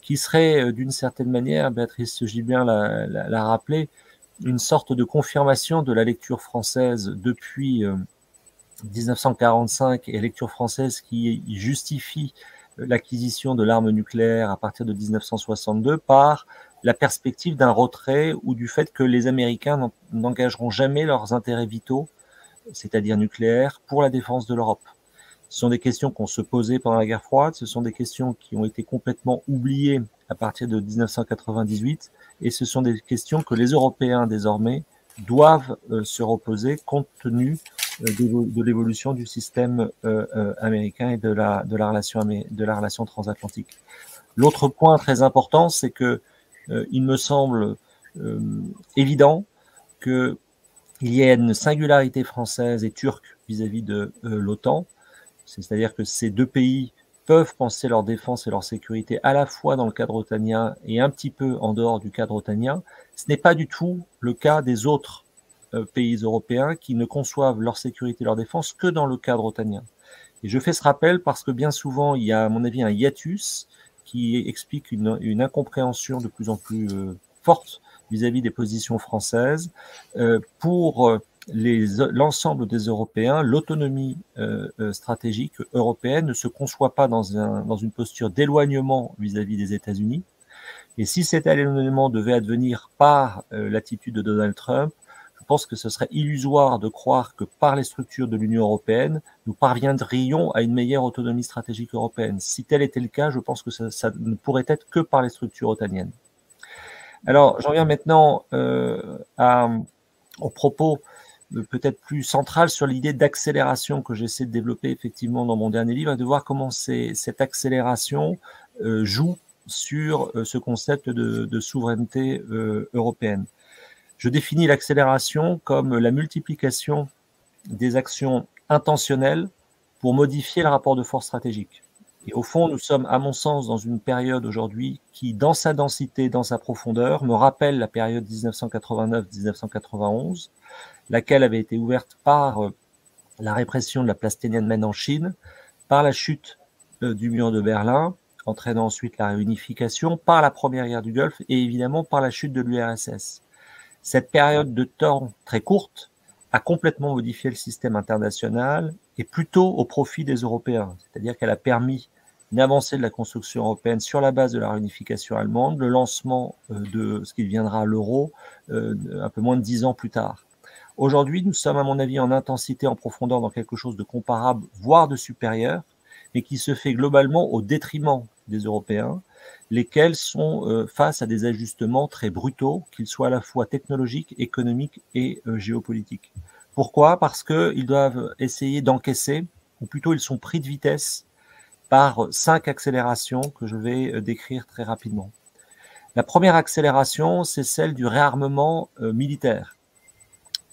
qui serait d'une certaine manière, Béatrice Gibelin l'a rappelé, une sorte de confirmation de la lecture française depuis 1945 et lecture française qui justifie l'acquisition de l'arme nucléaire à partir de 1962 par la perspective d'un retrait ou du fait que les Américains n'engageront jamais leurs intérêts vitaux, c'est-à-dire nucléaires, pour la défense de l'Europe. Ce sont des questions qu'on se posait pendant la guerre froide, ce sont des questions qui ont été complètement oubliées à partir de 1998, et ce sont des questions que les Européens désormais doivent se reposer compte tenu de l'évolution du système américain et de la relation transatlantique. L'autre point très important, c'est que il me semble évident que il y a une singularité française et turque vis-à-vis de l'OTAN, c'est-à-dire que ces deux pays peuvent penser leur défense et leur sécurité à la fois dans le cadre otanien et un petit peu en dehors du cadre otanien. Ce n'est pas du tout le cas des autres pays européens qui ne conçoivent leur sécurité et leur défense que dans le cadre otanien. Et je fais ce rappel parce que bien souvent, il y a à mon avis un hiatus qui explique une incompréhension de plus en plus forte vis-à-vis des positions françaises. Pour l'ensemble des Européens, l'autonomie stratégique européenne ne se conçoit pas dans une posture d'éloignement vis-à-vis des États-Unis. Et si cet éloignement devait advenir par l'attitude de Donald Trump, je pense que ce serait illusoire de croire que par les structures de l'Union européenne, nous parviendrions à une meilleure autonomie stratégique européenne. Si tel était le cas, je pense que ça ne pourrait être que par les structures otaniennes. Alors, j'en viens maintenant au propos peut-être plus central sur l'idée d'accélération que j'essaie de développer effectivement dans mon dernier livre, et de voir comment cette accélération joue sur ce concept de souveraineté européenne. Je définis l'accélération comme la multiplication des actions intentionnelles pour modifier le rapport de force stratégique. Et au fond, nous sommes, à mon sens, dans une période aujourd'hui qui, dans sa densité, dans sa profondeur, me rappelle la période 1989-1991, laquelle avait été ouverte par la répression de la place Tiananmen en Chine, par la chute du mur de Berlin, entraînant ensuite la réunification, par la première guerre du Golfe et évidemment par la chute de l'URSS. Cette période de temps très courte a complètement modifié le système international et plutôt au profit des Européens. C'est-à-dire qu'elle a permis une avancée de la construction européenne sur la base de la réunification allemande, le lancement de ce qui deviendra l'euro un peu moins de 10 ans plus tard. Aujourd'hui, nous sommes, à mon avis, en intensité, en profondeur, dans quelque chose de comparable, voire de supérieur, mais qui se fait globalement au détriment des Européens, lesquels sont face à des ajustements très brutaux, qu'ils soient à la fois technologiques, économiques et géopolitiques. Pourquoi ? Parce qu'ils doivent essayer d'encaisser, ou plutôt ils sont pris de vitesse par 5 accélérations que je vais décrire très rapidement. La première accélération, c'est celle du réarmement militaire.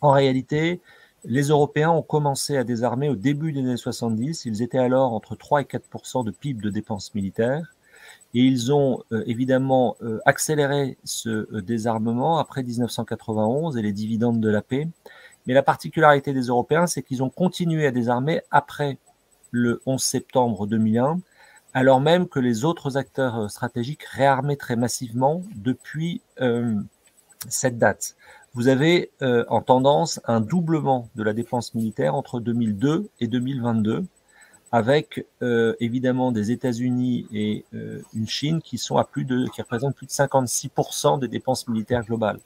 En réalité, les Européens ont commencé à désarmer au début des années 70. Ils étaient alors entre 3 et 4% de PIB de dépenses militaires. Et ils ont évidemment accéléré ce désarmement après 1991 et les dividendes de la paix. Mais la particularité des Européens, c'est qu'ils ont continué à désarmer après le 11 septembre 2001, alors même que les autres acteurs stratégiques réarmaient très massivement depuis cette date. Vous avez en tendance un doublement de la dépense militaire entre 2002 et 2022, avec évidemment des États-Unis et une Chine qui représentent plus de 56% des dépenses militaires globales.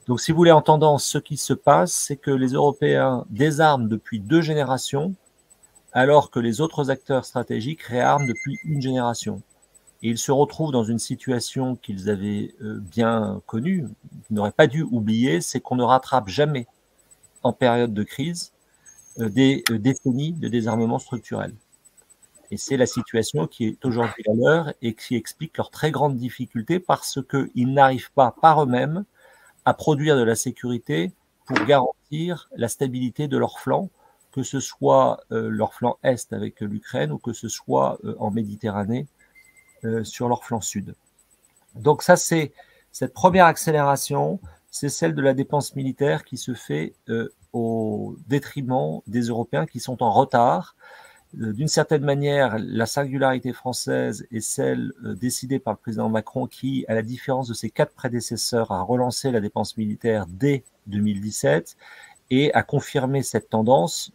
Donc, si vous voulez, en tendance, ce qui se passe, c'est que les Européens désarment depuis 2 générations, alors que les autres acteurs stratégiques réarment depuis 1 génération. Et ils se retrouvent dans une situation qu'ils avaient bien connue, qu'ils n'auraient pas dû oublier, c'est qu'on ne rattrape jamais, en période de crise, des décennies de désarmement structurel. Et c'est la situation qui est aujourd'hui à l'heure et qui explique leur très grande difficulté parce qu'ils n'arrivent pas par eux-mêmes à produire de la sécurité pour garantir la stabilité de leur flanc, que ce soit leur flanc est avec l'Ukraine ou que ce soit en Méditerranée sur leur flanc sud. Donc ça, c'est cette première accélération, c'est celle de la dépense militaire qui se fait au détriment des Européens qui sont en retard. D'une certaine manière, la singularité française est celle décidée par le président Macron qui, à la différence de ses 4 prédécesseurs, a relancé la dépense militaire dès 2017 et a confirmé cette tendance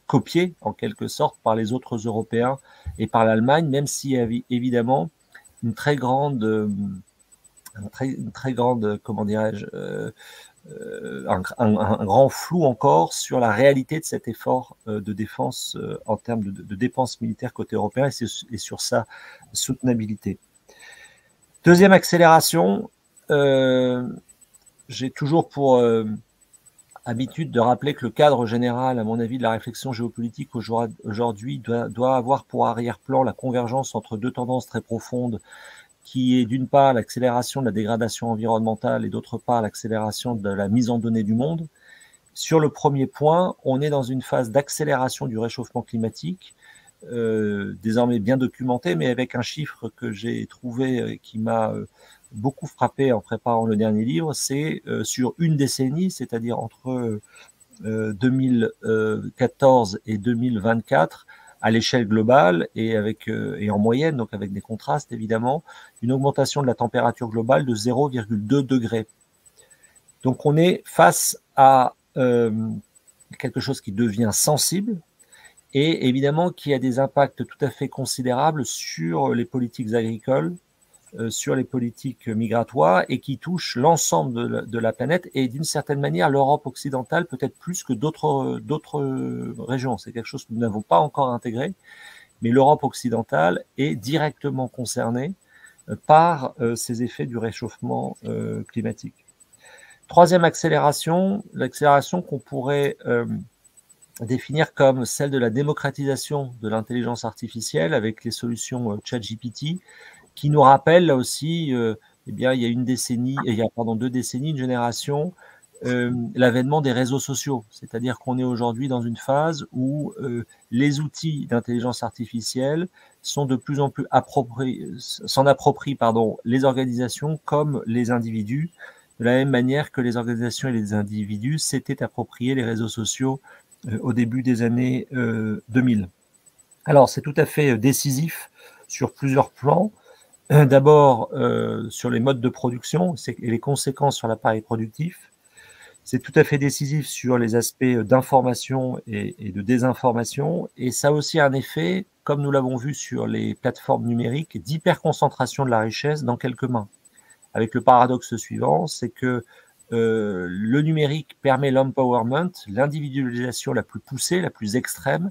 copiée en quelque sorte par les autres Européens et par l'Allemagne, même s'il y avait évidemment une très grande, comment dirais-je, un grand flou encore sur la réalité de cet effort de défense en termes de dépenses militaires côté européen et sur sa soutenabilité. Deuxième accélération, j'ai toujours pour habitude de rappeler que le cadre général, à mon avis, de la réflexion géopolitique aujourd'hui doit avoir pour arrière-plan la convergence entre 2 tendances très profondes qui est d'une part l'accélération de la dégradation environnementale et d'autre part l'accélération de la mise en données du monde. Sur le premier point, on est dans une phase d'accélération du réchauffement climatique, désormais bien documenté, mais avec un chiffre que j'ai trouvé qui m'a beaucoup frappé en préparant le dernier livre, c'est sur une décennie, c'est-à-dire entre 2014 et 2024, à l'échelle globale et en moyenne, donc avec des contrastes évidemment, une augmentation de la température globale de 0,2 degrés. Donc on est face à quelque chose qui devient sensible et évidemment qui a des impacts tout à fait considérables sur les politiques agricoles, sur les politiques migratoires et qui touche l'ensemble de la planète et d'une certaine manière l'Europe occidentale peut-être plus que d'autres régions. C'est quelque chose que nous n'avons pas encore intégré, mais l'Europe occidentale est directement concernée par ces effets du réchauffement climatique. Troisième accélération, l'accélération qu'on pourrait définir comme celle de la démocratisation de l'intelligence artificielle avec les solutions ChatGPT, qui nous rappelle là aussi, eh bien, il y a 2 décennies, une génération, l'avènement des réseaux sociaux. C'est-à-dire qu'on est aujourd'hui dans une phase où les outils d'intelligence artificielle sont de plus en plus s'en approprient les organisations comme les individus, de la même manière que les organisations et les individus s'étaient appropriés les réseaux sociaux au début des années 2000. Alors, c'est tout à fait décisif sur plusieurs plans. D'abord, sur les modes de production et les conséquences sur l'appareil productif. C'est tout à fait décisif sur les aspects d'information et de désinformation. Et ça a aussi un effet, comme nous l'avons vu sur les plateformes numériques, d'hyperconcentration de la richesse dans quelques mains. Avec le paradoxe suivant, c'est que le numérique permet l'empowerment, l'individualisation la plus poussée, la plus extrême,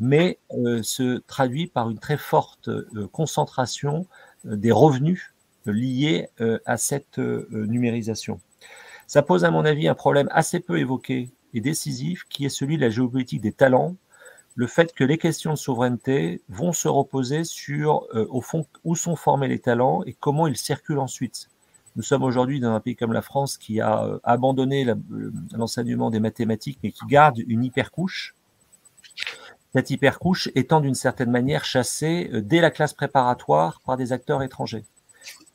mais se traduit par une très forte concentration des revenus liés à cette numérisation. Ça pose à mon avis un problème assez peu évoqué et décisif qui est celui de la géopolitique des talents, le fait que les questions de souveraineté vont se reposer sur au fond où sont formés les talents et comment ils circulent ensuite. Nous sommes aujourd'hui dans un pays comme la France qui a abandonné l'enseignement des mathématiques mais qui garde une hypercouche. Cette hypercouche étant d'une certaine manière chassée dès la classe préparatoire par des acteurs étrangers.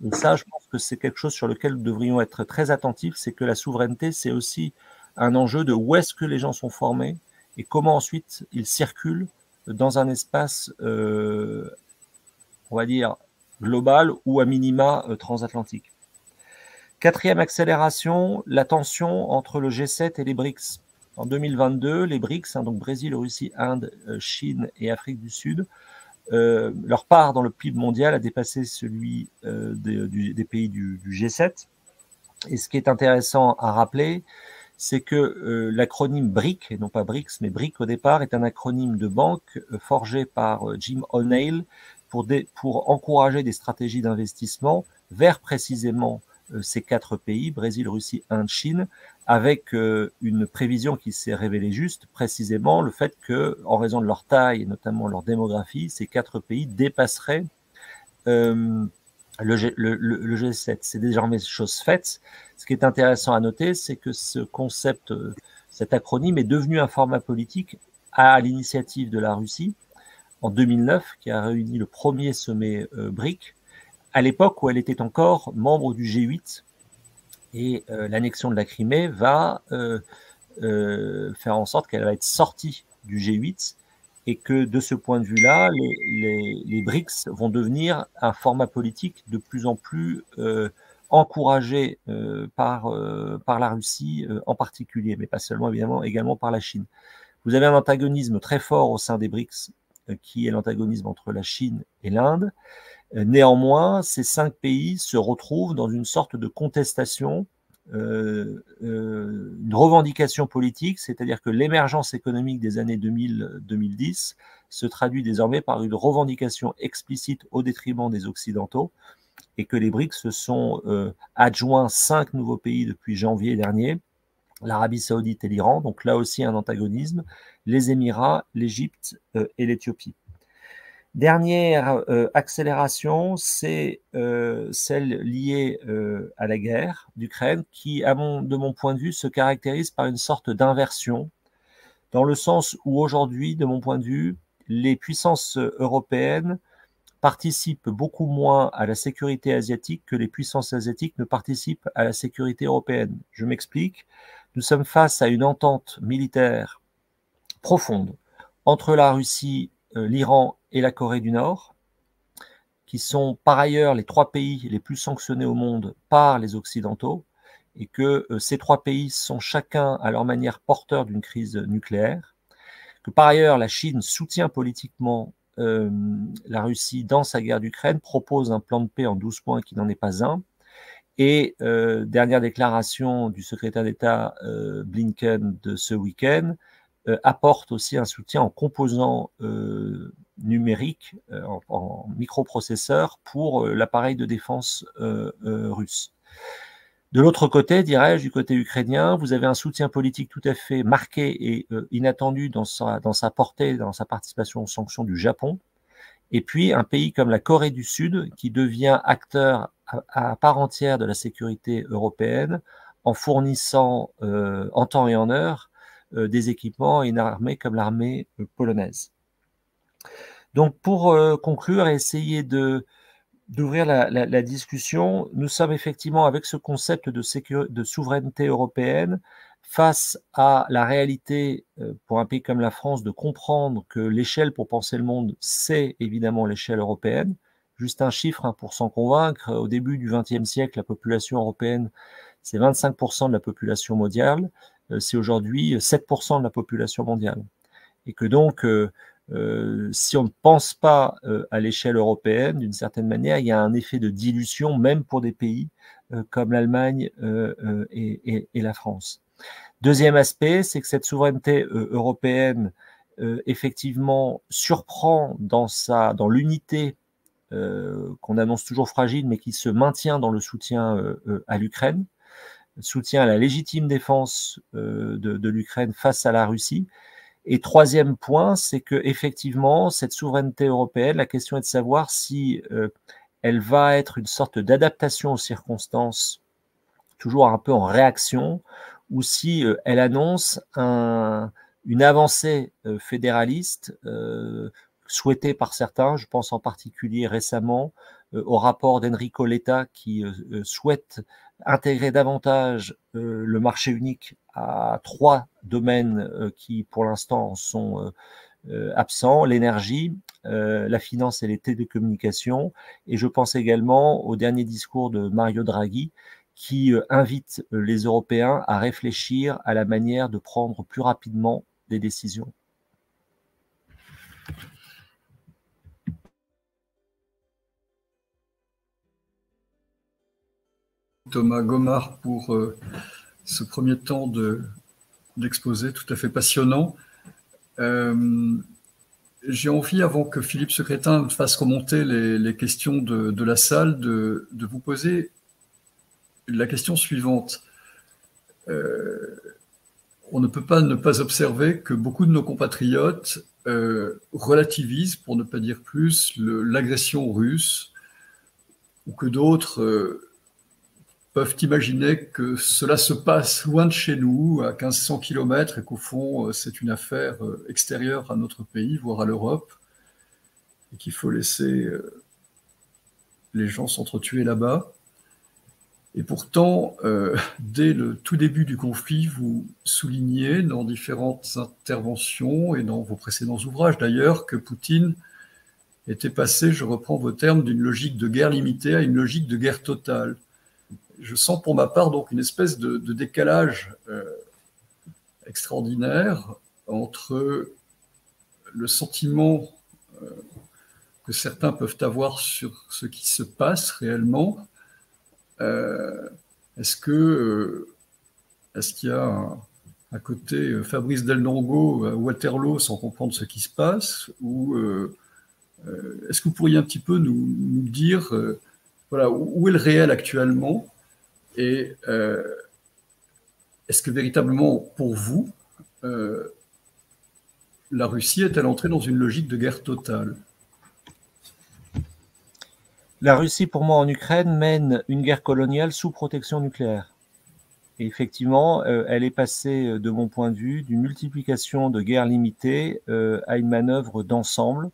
Et ça, je pense que c'est quelque chose sur lequel nous devrions être très attentifs, c'est que la souveraineté, c'est aussi un enjeu de où est-ce que les gens sont formés et comment ensuite ils circulent dans un espace, on va dire, global ou à minima transatlantique. Quatrième accélération, la tension entre le G7 et les BRICS. En 2022, les BRICS, donc Brésil, Russie, Inde, Chine et Afrique du Sud, leur part dans le PIB mondial a dépassé celui des pays du G7. Et ce qui est intéressant à rappeler, c'est que l'acronyme BRIC, et non pas BRICS, mais BRIC au départ, est un acronyme de banque forgé par Jim O'Neill pour encourager des stratégies d'investissement vers précisément ces 4 pays, Brésil, Russie, Inde, Chine, avec une prévision qui s'est révélée juste, précisément le fait que, en raison de leur taille et notamment leur démographie, ces 4 pays dépasseraient le G7. C'est désormais chose faite. Ce qui est intéressant à noter, c'est que ce concept, cet acronyme est devenu un format politique à l'initiative de la Russie en 2009, qui a réuni le premier sommet BRIC, à l'époque où elle était encore membre du G8. Et l'annexion de la Crimée va faire en sorte qu'elle va être sortie du G8 et que de ce point de vue-là, les BRICS vont devenir un format politique de plus en plus encouragé par la Russie en particulier, mais pas seulement, évidemment, également par la Chine. Vous avez un antagonisme très fort au sein des BRICS, qui est l'antagonisme entre la Chine et l'Inde. Néanmoins, ces 5 pays se retrouvent dans une sorte de contestation, une revendication politique, c'est-à-dire que l'émergence économique des années 2000-2010 se traduit désormais par une revendication explicite au détriment des Occidentaux, et que les BRICS se sont adjoints 5 nouveaux pays depuis janvier dernier, l'Arabie Saoudite et l'Iran, donc là aussi un antagonisme, les Émirats, l'Égypte et l'Éthiopie. Dernière accélération, c'est celle liée à la guerre d'Ukraine, qui, de mon point de vue, se caractérise par une sorte d'inversion, dans le sens où aujourd'hui, de mon point de vue, les puissances européennes participent beaucoup moins à la sécurité asiatique que les puissances asiatiques ne participent à la sécurité européenne. Je m'explique. Nous sommes face à une entente militaire profonde entre la Russie, l'Iran et la Corée du Nord, qui sont par ailleurs les 3 pays les plus sanctionnés au monde par les Occidentaux, et que ces 3 pays sont chacun à leur manière porteurs d'une crise nucléaire, que par ailleurs la Chine soutient politiquement la Russie dans sa guerre d'Ukraine, propose un plan de paix en 12 points qui n'en est pas un, et dernière déclaration du secrétaire d'État Blinken de ce week-end, apporte aussi un soutien en composants numériques, en microprocesseurs pour l'appareil de défense russe. De l'autre côté, dirais-je, du côté ukrainien, vous avez un soutien politique tout à fait marqué et inattendu dans sa portée, dans sa participation aux sanctions du Japon. Et puis un pays comme la Corée du Sud qui devient acteur à part entière de la sécurité européenne en fournissant en temps et en heure des équipements à une armée comme l'armée polonaise. Donc pour conclure et essayer d'ouvrir la discussion, nous sommes effectivement avec ce concept de souveraineté européenne face à la réalité pour un pays comme la France de comprendre que l'échelle pour penser le monde, c'est évidemment l'échelle européenne. Juste un chiffre pour s'en convaincre, au début du XXe siècle, la population européenne, c'est 25% de la population mondiale, c'est aujourd'hui 7% de la population mondiale. Et que donc, si on ne pense pas à l'échelle européenne, d'une certaine manière, il y a un effet de dilution, même pour des pays comme l'Allemagne et la France. Deuxième aspect, c'est que cette souveraineté européenne, effectivement, surprend dans l'unité qu'on annonce toujours fragile, mais qui se maintient dans le soutien à l'Ukraine, soutien à la légitime défense de l'Ukraine face à la Russie. Et troisième point, c'est que effectivement, cette souveraineté européenne, la question est de savoir si elle va être une sorte d'adaptation aux circonstances, toujours un peu en réaction, ou si elle annonce une avancée fédéraliste souhaitée par certains. Je pense en particulier récemment au rapport d'Enrico Letta qui souhaite intégrer davantage le marché unique à 3 domaines qui pour l'instant sont absents, l'énergie, la finance et les télécommunications. Et je pense également au dernier discours de Mario Draghi qui invite les Européens à réfléchir à la manière de prendre plus rapidement des décisions. Thomas Gomard pour ce premier temps d'exposé tout à fait passionnant. J'ai envie, avant que Philippe Secrétin fasse remonter les questions de la salle, de vous poser la question suivante. On ne peut pas ne pas observer que beaucoup de nos compatriotes relativisent, pour ne pas dire plus, l'agression russe, ou que d'autres peuvent imaginer que cela se passe loin de chez nous, à 1500 km, et qu'au fond, c'est une affaire extérieure à notre pays, voire à l'Europe, et qu'il faut laisser les gens s'entretuer là-bas. Et pourtant, dès le tout début du conflit, vous soulignez dans différentes interventions et dans vos précédents ouvrages d'ailleurs que Poutine était passé, je reprends vos termes, d'une logique de guerre limitée à une logique de guerre totale. Je sens pour ma part donc une espèce de décalage extraordinaire entre le sentiment que certains peuvent avoir sur ce qui se passe réellement. Est-ce qu'il y a un côté Fabrice Delnongo à Waterloo sans comprendre ce qui se passe, ou est-ce que vous pourriez un petit peu nous dire voilà, où est le réel actuellement, et est-ce que véritablement pour vous la Russie est-elle entrée dans une logique de guerre totale? La Russie, pour moi, en Ukraine, mène une guerre coloniale sous protection nucléaire. Et effectivement, elle est passée, de mon point de vue, d'une multiplication de guerres limitées à une manœuvre d'ensemble,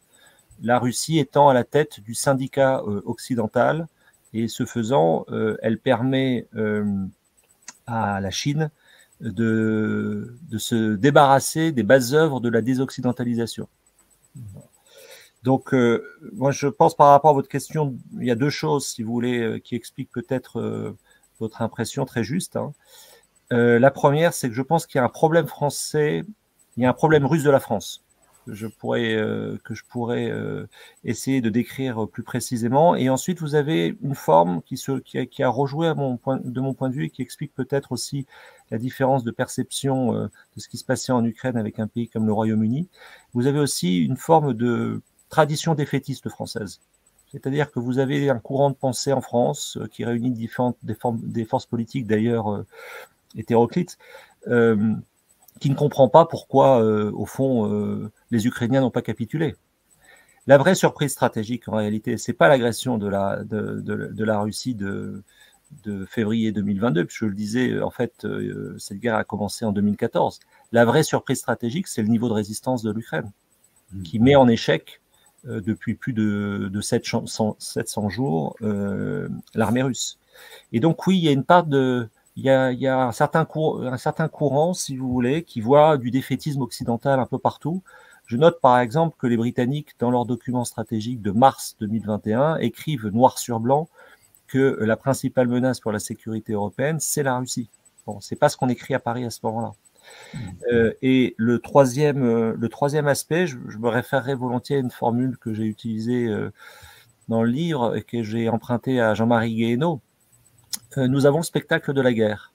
la Russie étant à la tête du syndicat occidental, et ce faisant, elle permet à la Chine de se débarrasser des bases œuvres de la désoccidentalisation. Donc, moi, je pense par rapport à votre question, il y a deux choses, si vous voulez, qui expliquent peut-être votre impression très juste. Hein. La première, c'est que je pense qu'il y a un problème français, il y a un problème russe de la France, que je pourrais essayer de décrire plus précisément. Et ensuite, vous avez une forme qui a rejoué de mon point de vue et qui explique peut-être aussi la différence de perception de ce qui se passait en Ukraine avec un pays comme le Royaume-Uni. Vous avez aussi une forme de tradition défaitiste française. C'est-à-dire que vous avez un courant de pensée en France qui réunit des forces politiques d'ailleurs hétéroclites, qui ne comprend pas pourquoi, au fond, les Ukrainiens n'ont pas capitulé. La vraie surprise stratégique, en réalité, c'est pas l'agression de la Russie de février 2022, puisque je le disais, en fait, cette guerre a commencé en 2014. La vraie surprise stratégique, c'est le niveau de résistance de l'Ukraine, qui met en échec depuis plus de 700 jours l'armée russe. Et donc oui, il y a une part il y a un certain courant, si vous voulez, qui voit du défaitisme occidental un peu partout. Je note par exemple que les Britanniques, dans leur document stratégique de mars 2021, écrivent noir sur blanc que la principale menace pour la sécurité européenne, c'est la Russie. Bon, c'est pas ce qu'on écrit à Paris à ce moment-là. Et le troisième aspect, je me référerai volontiers à une formule que j'ai utilisée dans le livre et que j'ai empruntée à Jean-Marie Guéhenno. Nous avons le spectacle de la guerre.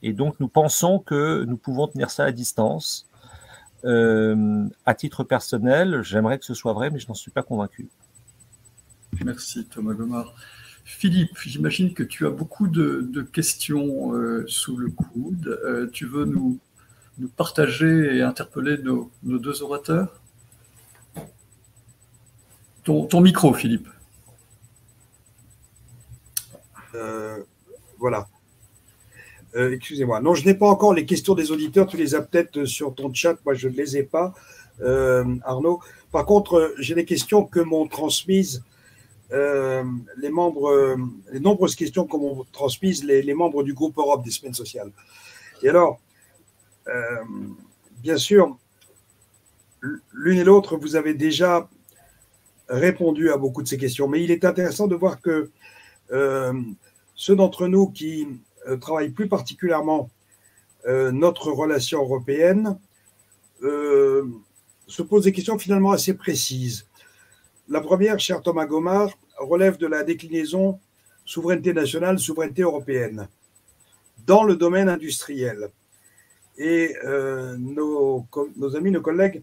Et donc, nous pensons que nous pouvons tenir ça à distance. À titre personnel, j'aimerais que ce soit vrai, mais je n'en suis pas convaincu. Merci Thomas Gomard. Philippe, j'imagine que tu as beaucoup de questions sous le coude. Tu veux nous partager et interpeller nos deux orateurs? Ton micro, Philippe. Voilà. Excusez-moi. Non, je n'ai pas encore les questions des auditeurs. Tu les as peut-être sur ton chat. Moi, je ne les ai pas, Arnaud. Par contre, j'ai des questions que m'ont transmises les nombreuses questions que m'ont transmises les membres du groupe Europe des semaines sociales. Et alors, bien sûr, l'une et l'autre, vous avez déjà répondu à beaucoup de ces questions, mais il est intéressant de voir que ceux d'entre nous qui travaillent plus particulièrement notre relation européenne se posent des questions finalement assez précises. La première, cher Thomas Gomard, relève de la déclinaison souveraineté nationale, souveraineté européenne dans le domaine industriel. Et nos amis, nos collègues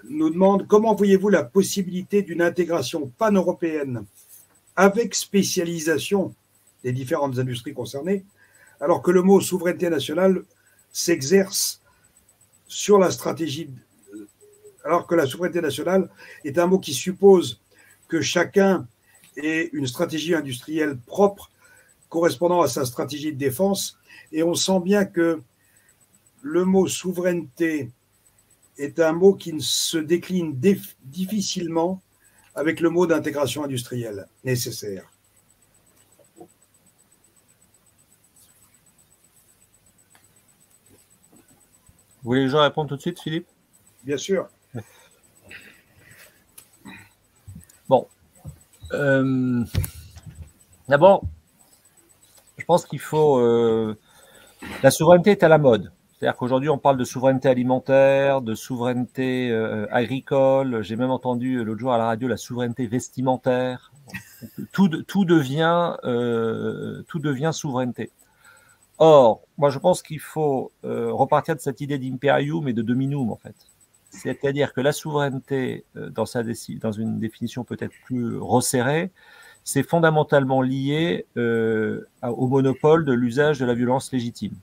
nous demandent comment voyez-vous la possibilité d'une intégration pan-européenne avec spécialisation des différentes industries concernées, alors que le mot souveraineté nationale s'exerce sur la stratégie, alors que la souveraineté nationale est un mot qui suppose que chacun et une stratégie industrielle propre correspondant à sa stratégie de défense. Et on sent bien que le mot souveraineté est un mot qui se décline difficilement avec le mot d'intégration industrielle nécessaire. Vous voulez que je réponde tout de suite, Philippe? Bien sûr. Bon. D'abord, je pense qu'il faut... la souveraineté est à la mode. C'est-à-dire qu'aujourd'hui, on parle de souveraineté alimentaire, de souveraineté agricole. J'ai même entendu l'autre jour à la radio la souveraineté vestimentaire. Tout devient souveraineté. Or, moi, je pense qu'il faut repartir de cette idée d'imperium et de dominum, en fait. C'est-à-dire que la souveraineté, dans une définition peut-être plus resserrée, c'est fondamentalement lié au monopole de l'usage de la violence légitime.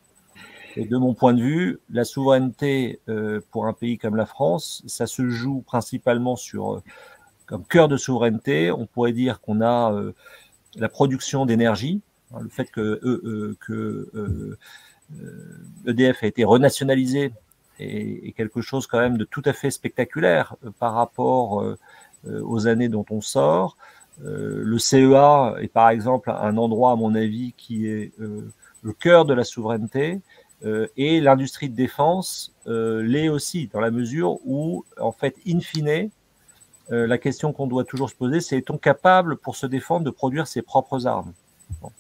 Et de mon point de vue, la souveraineté pour un pays comme la France, ça se joue principalement sur, comme cœur de souveraineté, on pourrait dire qu'on a la production d'énergie, hein, le fait que EDF a été renationalisé est quelque chose quand même de tout à fait spectaculaire par rapport aux années dont on sort. Le CEA est par exemple un endroit, à mon avis, qui est le cœur de la souveraineté. Et l'industrie de défense l'est aussi, dans la mesure où, en fait, in fine, la question qu'on doit toujours se poser, c'est est-on capable, pour se défendre, de produire ses propres armes? Bon.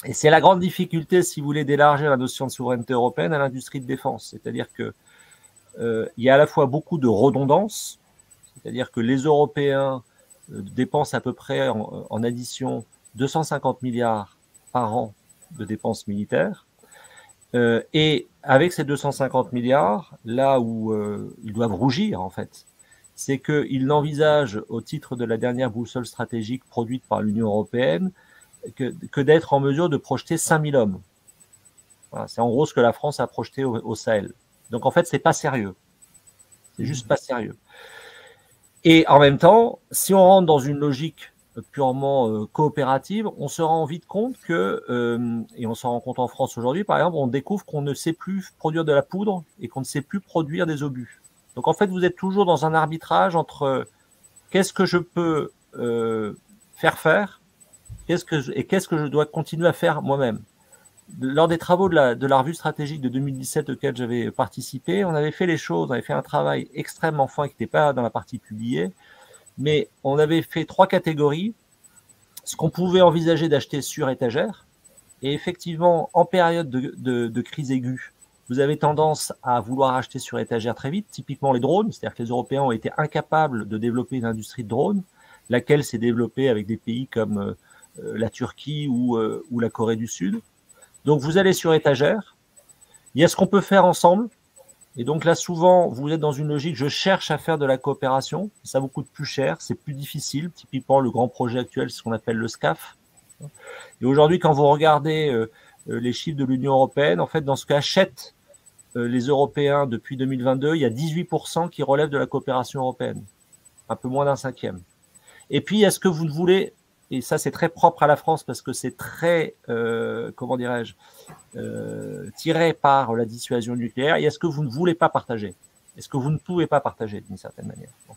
Et c'est la grande difficulté, si vous voulez, d'élargir la notion de souveraineté européenne à l'industrie de défense. C'est-à-dire que il y a à la fois beaucoup de redondance, c'est-à-dire que les Européens dépensent à peu près, en addition, 250 milliards par an de dépenses militaires. Et avec ces 250 milliards, là où ils doivent rougir, en fait, c'est qu'ils n'envisagent, au titre de la dernière boussole stratégique produite par l'Union européenne, que d'être en mesure de projeter 5000 hommes. Voilà, c'est en gros ce que la France a projeté au Sahel. Donc en fait, c'est pas sérieux. C'est juste pas sérieux. Et en même temps, si on rentre dans une logique purement coopérative, on se rend vite compte que, et on s'en rend compte en France aujourd'hui, par exemple, on découvre qu'on ne sait plus produire de la poudre et qu'on ne sait plus produire des obus. Donc en fait, vous êtes toujours dans un arbitrage entre qu'est-ce que je peux faire et qu'est-ce que je dois continuer à faire moi-même. Lors des travaux de la revue stratégique de 2017 auquel j'avais participé, on avait fait les choses, on avait fait un travail extrêmement fin qui n'était pas dans la partie publiée, mais on avait fait 3 catégories. Ce qu'on pouvait envisager d'acheter sur étagère, et effectivement, en période de crise aiguë, vous avez tendance à vouloir acheter sur étagère très vite, typiquement les drones, c'est-à-dire que les Européens ont été incapables de développer une industrie de drones, laquelle s'est développée avec des pays comme la Turquie ou la Corée du Sud. Donc vous allez sur étagère, il y a ce qu'on peut faire ensemble, et donc là souvent vous êtes dans une logique, je cherche à faire de la coopération, ça vous coûte plus cher, c'est plus difficile, typiquement le grand projet actuel, c'est ce qu'on appelle le SCAF. Et aujourd'hui quand vous regardez les chiffres de l'Union européenne, en fait dans ce qu'achètent les Européens depuis 2022, il y a 18% qui relèvent de la coopération européenne, un peu moins d'un cinquième. Et puis est-ce que vous ne voulez... Et ça, c'est très propre à la France parce que c'est très, comment dirais-je, tiré par la dissuasion nucléaire. Et est-ce que vous ne voulez pas partager? Est-ce que vous ne pouvez pas partager d'une certaine manière? Bon.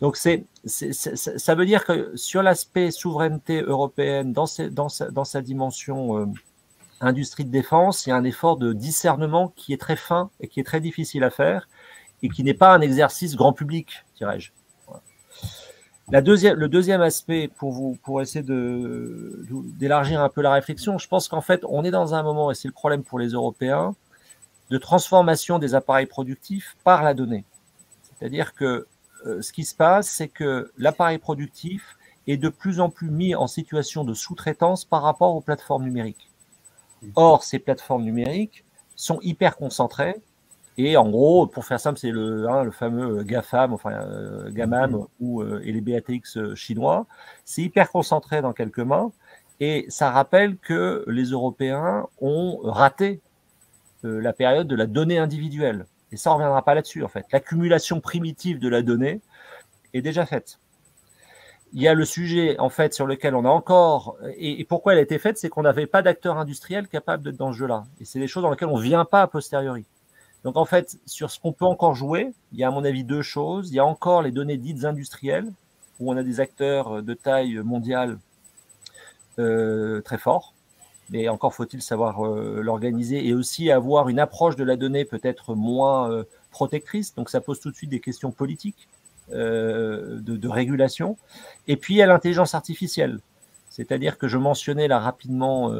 Donc, ça veut dire que sur l'aspect souveraineté européenne, dans sa dimension industrie de défense, il y a un effort de discernement qui est très fin et qui est très difficile à faire et qui n'est pas un exercice grand public, dirais-je. Le deuxième aspect pour essayer d'élargir un peu la réflexion, je pense qu'en fait, on est dans un moment, et c'est le problème pour les Européens, de transformation des appareils productifs par la donnée. C'est-à-dire que ce qui se passe, c'est que l'appareil productif est de plus en plus mis en situation de sous-traitance par rapport aux plateformes numériques. Or, ces plateformes numériques sont hyper concentrées. Et en gros, pour faire simple, c'est le fameux GAFAM, enfin GAMAM et les BATX chinois. C'est hyper concentré dans quelques mains. Et ça rappelle que les Européens ont raté la période de la donnée individuelle. Et ça, on ne reviendra pas là-dessus, en fait. L'accumulation primitive de la donnée est déjà faite. il y a le sujet, en fait, sur lequel on a encore… Et pourquoi elle a été faite, c'est qu'on n'avait pas d'acteurs industriels capables d'être dans ce jeu-là. Et c'est des choses dans lesquelles on ne vient pas a posteriori. Donc, en fait, sur ce qu'on peut encore jouer, il y a, à mon avis, deux choses. Il y a encore les données dites industrielles, où on a des acteurs de taille mondiale très forts. Mais encore faut-il savoir l'organiser et aussi avoir une approche de la donnée peut-être moins protectrice. Donc, ça pose tout de suite des questions politiques. De régulation. Et puis, il y a l'intelligence artificielle. C'est-à-dire que je mentionnais là rapidement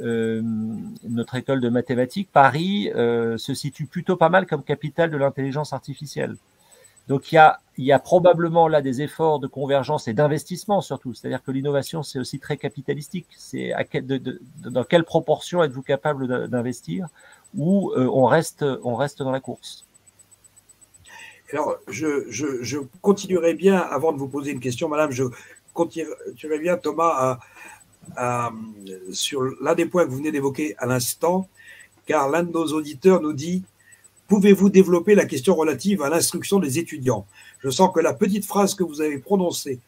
notre école de mathématiques. Paris se situe plutôt pas mal comme capitale de l'intelligence artificielle. Donc, il y a probablement là des efforts de convergence et d'investissement surtout. C'est-à-dire que l'innovation, c'est aussi très capitalistique. C'est dans quelle proportion êtes-vous capable d'investir ou on reste dans la course. Alors, je continuerai bien, avant de vous poser une question, madame, je continuerai bien, Thomas, sur l'un des points que vous venez d'évoquer à l'instant, car l'un de nos auditeurs nous dit « Pouvez-vous développer la question relative à l'instruction des étudiants ?» Je sens que la petite phrase que vous avez prononcée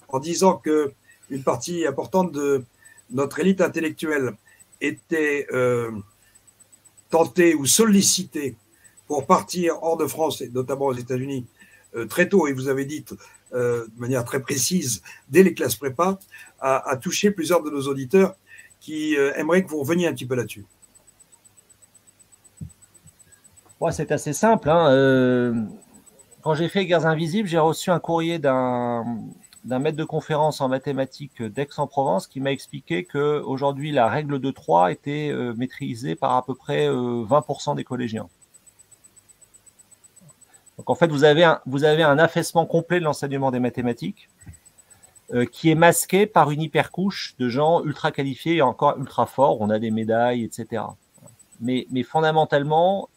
en disant qu'une partie importante de notre élite intellectuelle était tentée ou sollicitée pour partir hors de France, et notamment aux États-Unis, très tôt, et vous avez dit de manière très précise, dès les classes prépa, a touché plusieurs de nos auditeurs qui aimeraient que vous reveniez un petit peu là-dessus. Ouais, c'est assez simple. Hein. Quand j'ai fait Guerres Invisibles, j'ai reçu un courrier d'un maître de conférence en mathématiques d'Aix-en-Provence qui m'a expliqué qu'aujourd'hui, la règle de 3 était maîtrisée par à peu près 20% des collégiens. Donc, en fait, vous avez un affaissement complet de l'enseignement des mathématiques qui est masqué par une hypercouche de gens ultra qualifiés et encore ultra forts. On a des médailles, etc. Mais fondamentalement,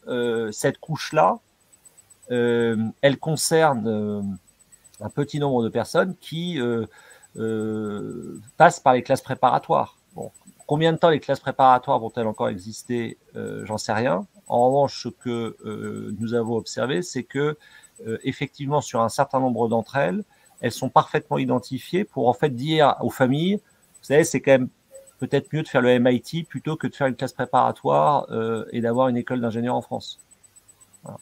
cette couche-là, elle concerne un petit nombre de personnes qui passent par les classes préparatoires. Bon, combien de temps les classes préparatoires vont-elles encore exister? J'en sais rien. En revanche, ce que nous avons observé, c'est que effectivement, sur un certain nombre d'entre elles, elles sont parfaitement identifiées pour en fait dire aux familles, vous savez, c'est quand même peut-être mieux de faire le MIT plutôt que de faire une classe préparatoire et d'avoir une école d'ingénieur en France. Voilà.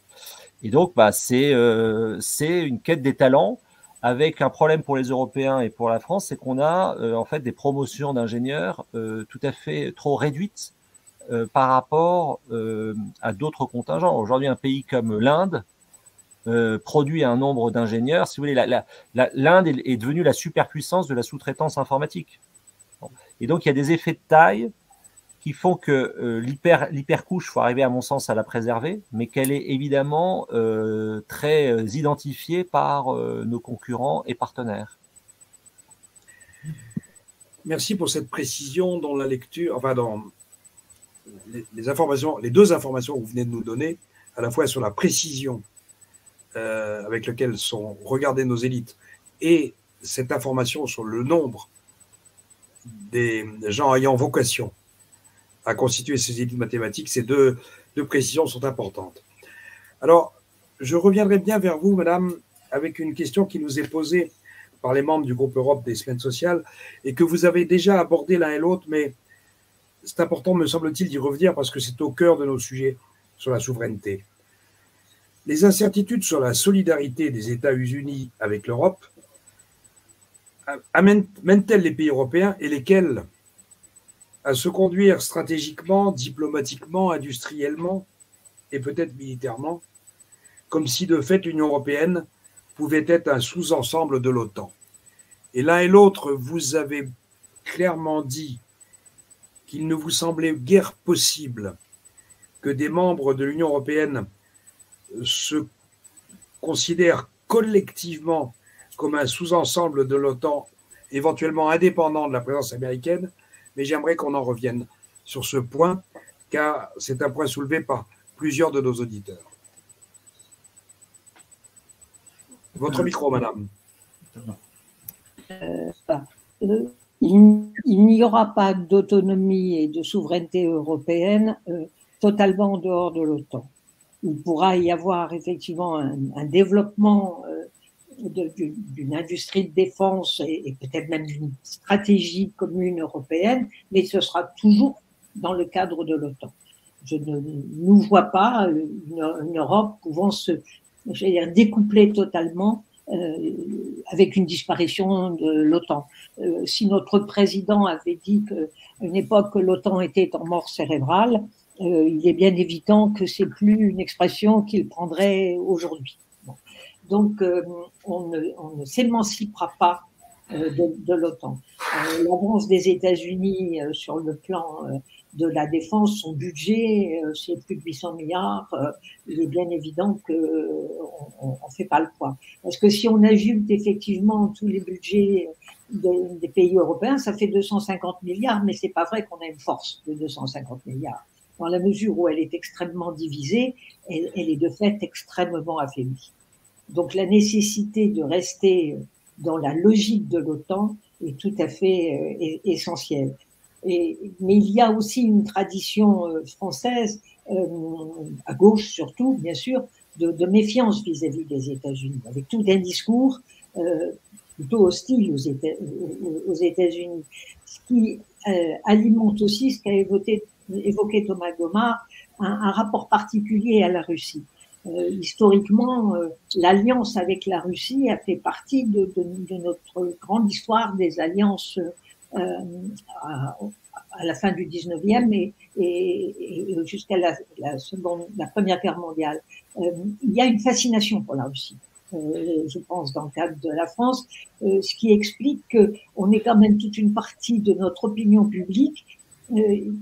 Et donc, c'est une quête des talents avec un problème pour les Européens et pour la France, c'est qu'on a en fait des promotions d'ingénieurs tout à fait trop réduites par rapport à d'autres contingents. Aujourd'hui, un pays comme l'Inde produit un nombre d'ingénieurs. Si vous voulez, l'Inde est devenue la superpuissance de la sous-traitance informatique. Et donc, il y a des effets de taille qui font que l'hypercouche, il faut arriver à mon sens à la préserver, mais qu'elle est évidemment très identifiée par nos concurrents et partenaires. Merci pour cette précision dans la lecture, enfin dans les informations, les deux informations que vous venez de nous donner, à la fois sur la précision avec laquelle sont regardées nos élites et cette information sur le nombre des gens ayant vocation à constituer ces élites mathématiques, ces deux précisions sont importantes. Alors, je reviendrai bien vers vous, madame, avec une question qui nous est posée par les membres du groupe Europe des semaines sociales et que vous avez déjà abordé l'un et l'autre, mais c'est important, me semble-t-il, d'y revenir parce que c'est au cœur de nos sujets sur la souveraineté. Les incertitudes sur la solidarité des États-Unis avec l'Europe mènent-elles les pays européens et lesquels à se conduire stratégiquement, diplomatiquement, industriellement et peut-être militairement, comme si de fait l'Union européenne pouvait être un sous-ensemble de l'OTAN. Et l'un et l'autre, vous avez clairement dit qu'il ne vous semblait guère possible que des membres de l'Union européenne se considèrent collectivement comme un sous-ensemble de l'OTAN, éventuellement indépendant de la présence américaine, mais j'aimerais qu'on en revienne sur ce point, car c'est un point soulevé par plusieurs de nos auditeurs. Votre micro, madame. Il n'y aura pas d'autonomie et de souveraineté européenne totalement en dehors de l'OTAN. Il pourra y avoir effectivement un développement d'une industrie de défense et peut-être même d'une stratégie commune européenne, mais ce sera toujours dans le cadre de l'OTAN. Je ne nous vois pas une Europe pouvant découpler totalement avec une disparition de l'OTAN. Si notre président avait dit qu'à une époque l'OTAN était en mort cérébrale, il est bien évident que c'est plus une expression qu'il prendrait aujourd'hui. Bon. Donc, on ne s'émancipera pas de l'OTAN. L'avance des États-Unis sur le plan de la défense, son budget, c'est plus de 800 milliards. Il est bien évident qu'on ne fait pas le poids. Parce que si on ajoute effectivement tous les budgets des pays européens, ça fait 250 milliards, mais c'est pas vrai qu'on a une force de 250 milliards. Dans la mesure où elle est extrêmement divisée, elle est de fait extrêmement affaiblie. Donc la nécessité de rester dans la logique de l'OTAN est tout à fait essentielle. Mais il y a aussi une tradition française, à gauche surtout, bien sûr, de méfiance vis-à-vis des États-Unis, avec tout un discours plutôt hostile aux États-Unis, ce qui alimente aussi ce qu'a évoqué Thomas Gomart, un rapport particulier à la Russie. Historiquement, l'alliance avec la Russie a fait partie de notre grande histoire des alliances à la fin du 19e et jusqu'à la Première Guerre mondiale. Il y a une fascination pour la Russie, je pense, dans le cadre de la France, ce qui explique qu'on est quand même toute une partie de notre opinion publique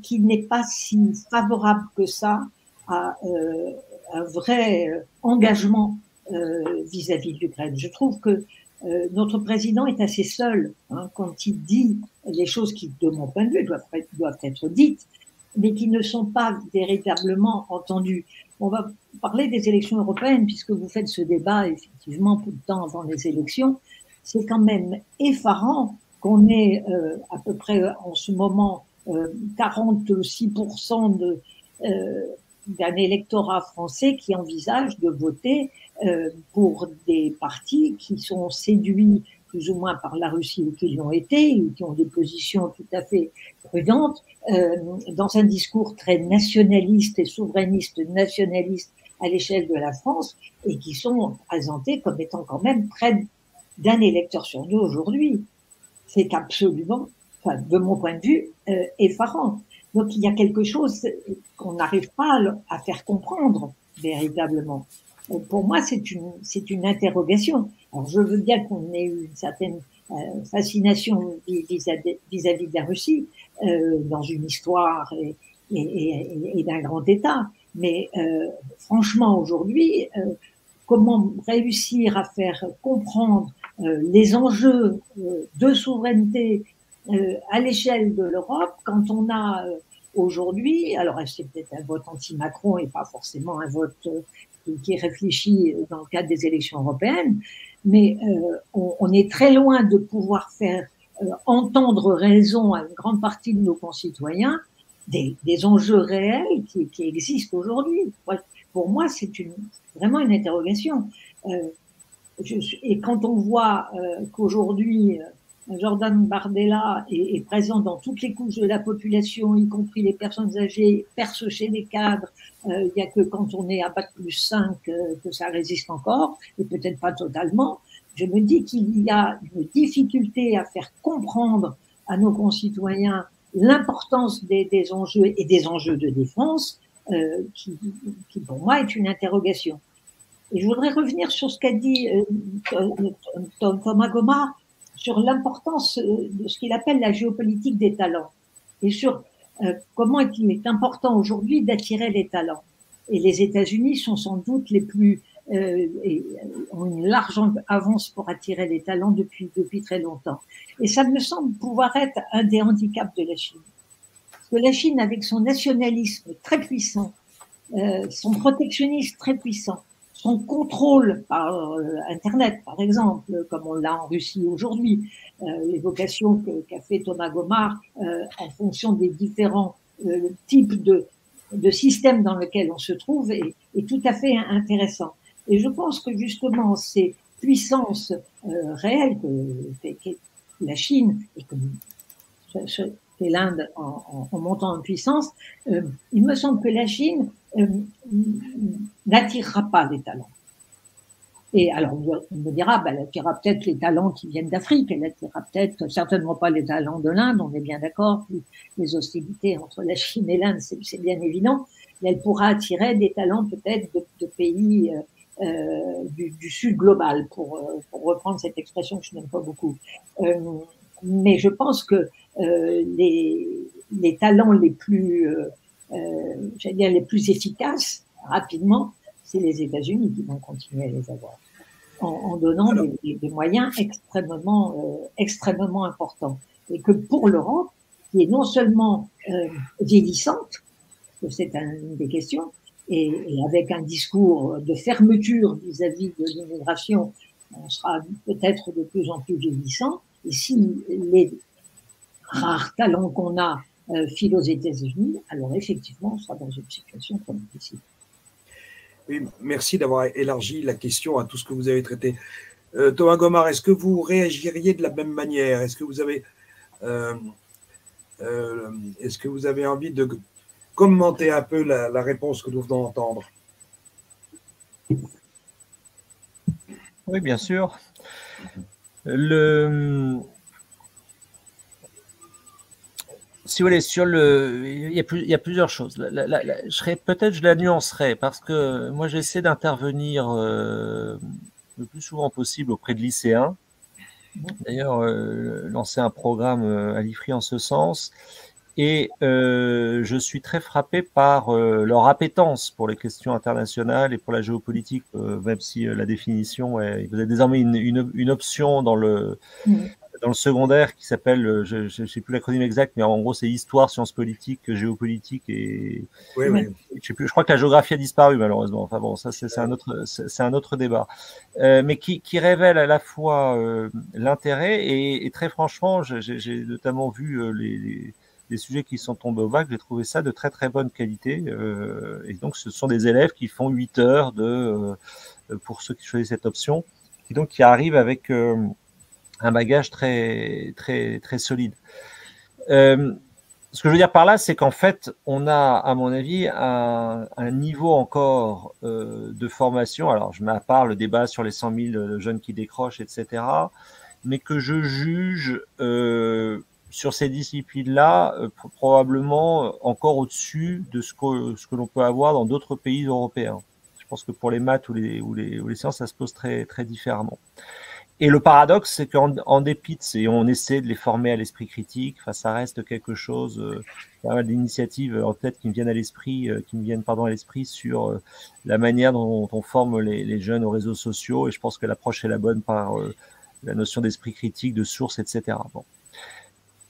qui n'est pas si favorable que ça à un vrai engagement vis-à-vis de l'Ukraine. Je trouve que notre président est assez seul quand il dit les choses qui, de mon point de vue, doivent être dites, mais qui ne sont pas véritablement entendues. On va parler des élections européennes, puisque vous faites ce débat effectivement peu de temps avant les élections. C'est quand même effarant qu'on ait à peu près en ce moment 46% d'un électorat français qui envisage de voter pour des partis qui sont séduits plus ou moins par la Russie ou qui l'ont été, ou qui ont des positions tout à fait prudentes, dans un discours très nationaliste et souverainiste nationaliste à l'échelle de la France, et qui sont présentés comme étant quand même près d'un électeur sur deux aujourd'hui. C'est absolument, enfin, de mon point de vue, effarant. Donc il y a quelque chose qu'on n'arrive pas à faire comprendre véritablement. Pour moi, c'est une interrogation. Alors je veux bien qu'on ait une certaine fascination vis-à-vis de la Russie dans une histoire et d'un grand État, mais franchement aujourd'hui, comment réussir à faire comprendre les enjeux de souveraineté à l'échelle de l'Europe, quand on a aujourd'hui, alors c'est peut-être un vote anti-Macron et pas forcément un vote qui réfléchit dans le cadre des élections européennes, mais on est très loin de pouvoir faire entendre raison à une grande partie de nos concitoyens des enjeux réels qui existent aujourd'hui. Pour moi, c'est vraiment une interrogation. Et quand on voit qu'aujourd'hui, Jordan Bardella est présent dans toutes les couches de la population, y compris les personnes âgées, perce chez les cadres. Il n'y a que quand on est à Bac+5 que ça résiste encore, et peut-être pas totalement. Je me dis qu'il y a une difficulté à faire comprendre à nos concitoyens l'importance des enjeux et des enjeux de défense, qui pour moi est une interrogation. Et je voudrais revenir sur ce qu'a dit Thomas Gomart, sur l'importance de ce qu'il appelle la géopolitique des talents et sur comment il est important aujourd'hui d'attirer les talents. Et les États-Unis sont sans doute les plus ont une large avance pour attirer les talents depuis très longtemps. Et ça me semble pouvoir être un des handicaps de la Chine. Parce que la Chine, avec son nationalisme très puissant, son protectionnisme très puissant, son contrôle par Internet, par exemple, comme on l'a en Russie aujourd'hui, l'évocation qu'a fait Thomas Gomart en fonction des différents types de systèmes dans lesquels on se trouve est tout à fait intéressant. Et je pense que justement, c'est puissance réelle qu'est la Chine et que fait l'Inde en montant en puissance, il me semble que la Chine n'attirera pas les talents. Et alors, on me dira, elle attirera peut-être les talents qui viennent d'Afrique, elle attirera peut-être certainement pas les talents de l'Inde, on est bien d'accord, les hostilités entre la Chine et l'Inde, c'est bien évident, mais elle pourra attirer des talents peut-être de pays du Sud global, pour reprendre cette expression que je n'aime pas beaucoup. Mais je pense que les talents les plus, j'allais dire les plus efficaces, rapidement, c'est les États-Unis qui vont continuer à les avoir, en donnant des moyens extrêmement importants. Et que pour l'Europe, qui est non seulement vieillissante, que c'est une des questions, et avec un discours de fermeture vis-à-vis de l'immigration, on sera peut-être de plus en plus vieillissant. Et si les rares talents qu'on a filent aux États-Unis, alors effectivement, on sera dans une situation très difficile. Oui, merci d'avoir élargi la question à tout ce que vous avez traité. Thomas Gomard, est-ce que vous réagiriez de la même manière? Est-ce que vous avez envie de commenter un peu la réponse que nous venons d'entendre? Oui, bien sûr. Si vous voulez, il y a plusieurs choses. Peut-être je la nuancerai parce que moi j'essaie d'intervenir le plus souvent possible auprès de lycéens. D'ailleurs, lancer un programme à l'IFRI en ce sens. Et je suis très frappé par leur appétence pour les questions internationales et pour la géopolitique, même si la définition est, vous avez désormais une option dans le secondaire qui s'appelle, je ne sais plus l'acronyme exact, mais en gros c'est histoire, sciences politiques, géopolitique et oui. Je crois que la géographie a disparu malheureusement. Enfin bon, ça c'est un autre débat, mais qui révèle à la fois l'intérêt et très franchement, j'ai notamment vu les sujets qui sont tombés au bac, j'ai trouvé ça de très très bonne qualité. Et donc ce sont des élèves qui font 8 heures pour ceux qui choisissent cette option, qui arrivent avec un bagage très très très solide. Ce que je veux dire par là, c'est qu'en fait, on a, à mon avis, un niveau encore de formation. Alors, je mets à part le débat sur les 100 000 jeunes qui décrochent, etc., mais que je juge sur ces disciplines-là probablement encore au-dessus de ce que l'on peut avoir dans d'autres pays européens. Je pense que pour les maths ou les sciences, ça se pose très très différemment. Et le paradoxe, c'est qu'en dépit de on essaie de les former à l'esprit critique, enfin, ça reste quelque chose, pas mal d'initiatives en tête qui me viennent à l'esprit, sur la manière dont on forme les jeunes aux réseaux sociaux, et je pense que l'approche est la bonne par la notion d'esprit critique, de source, etc. Bon.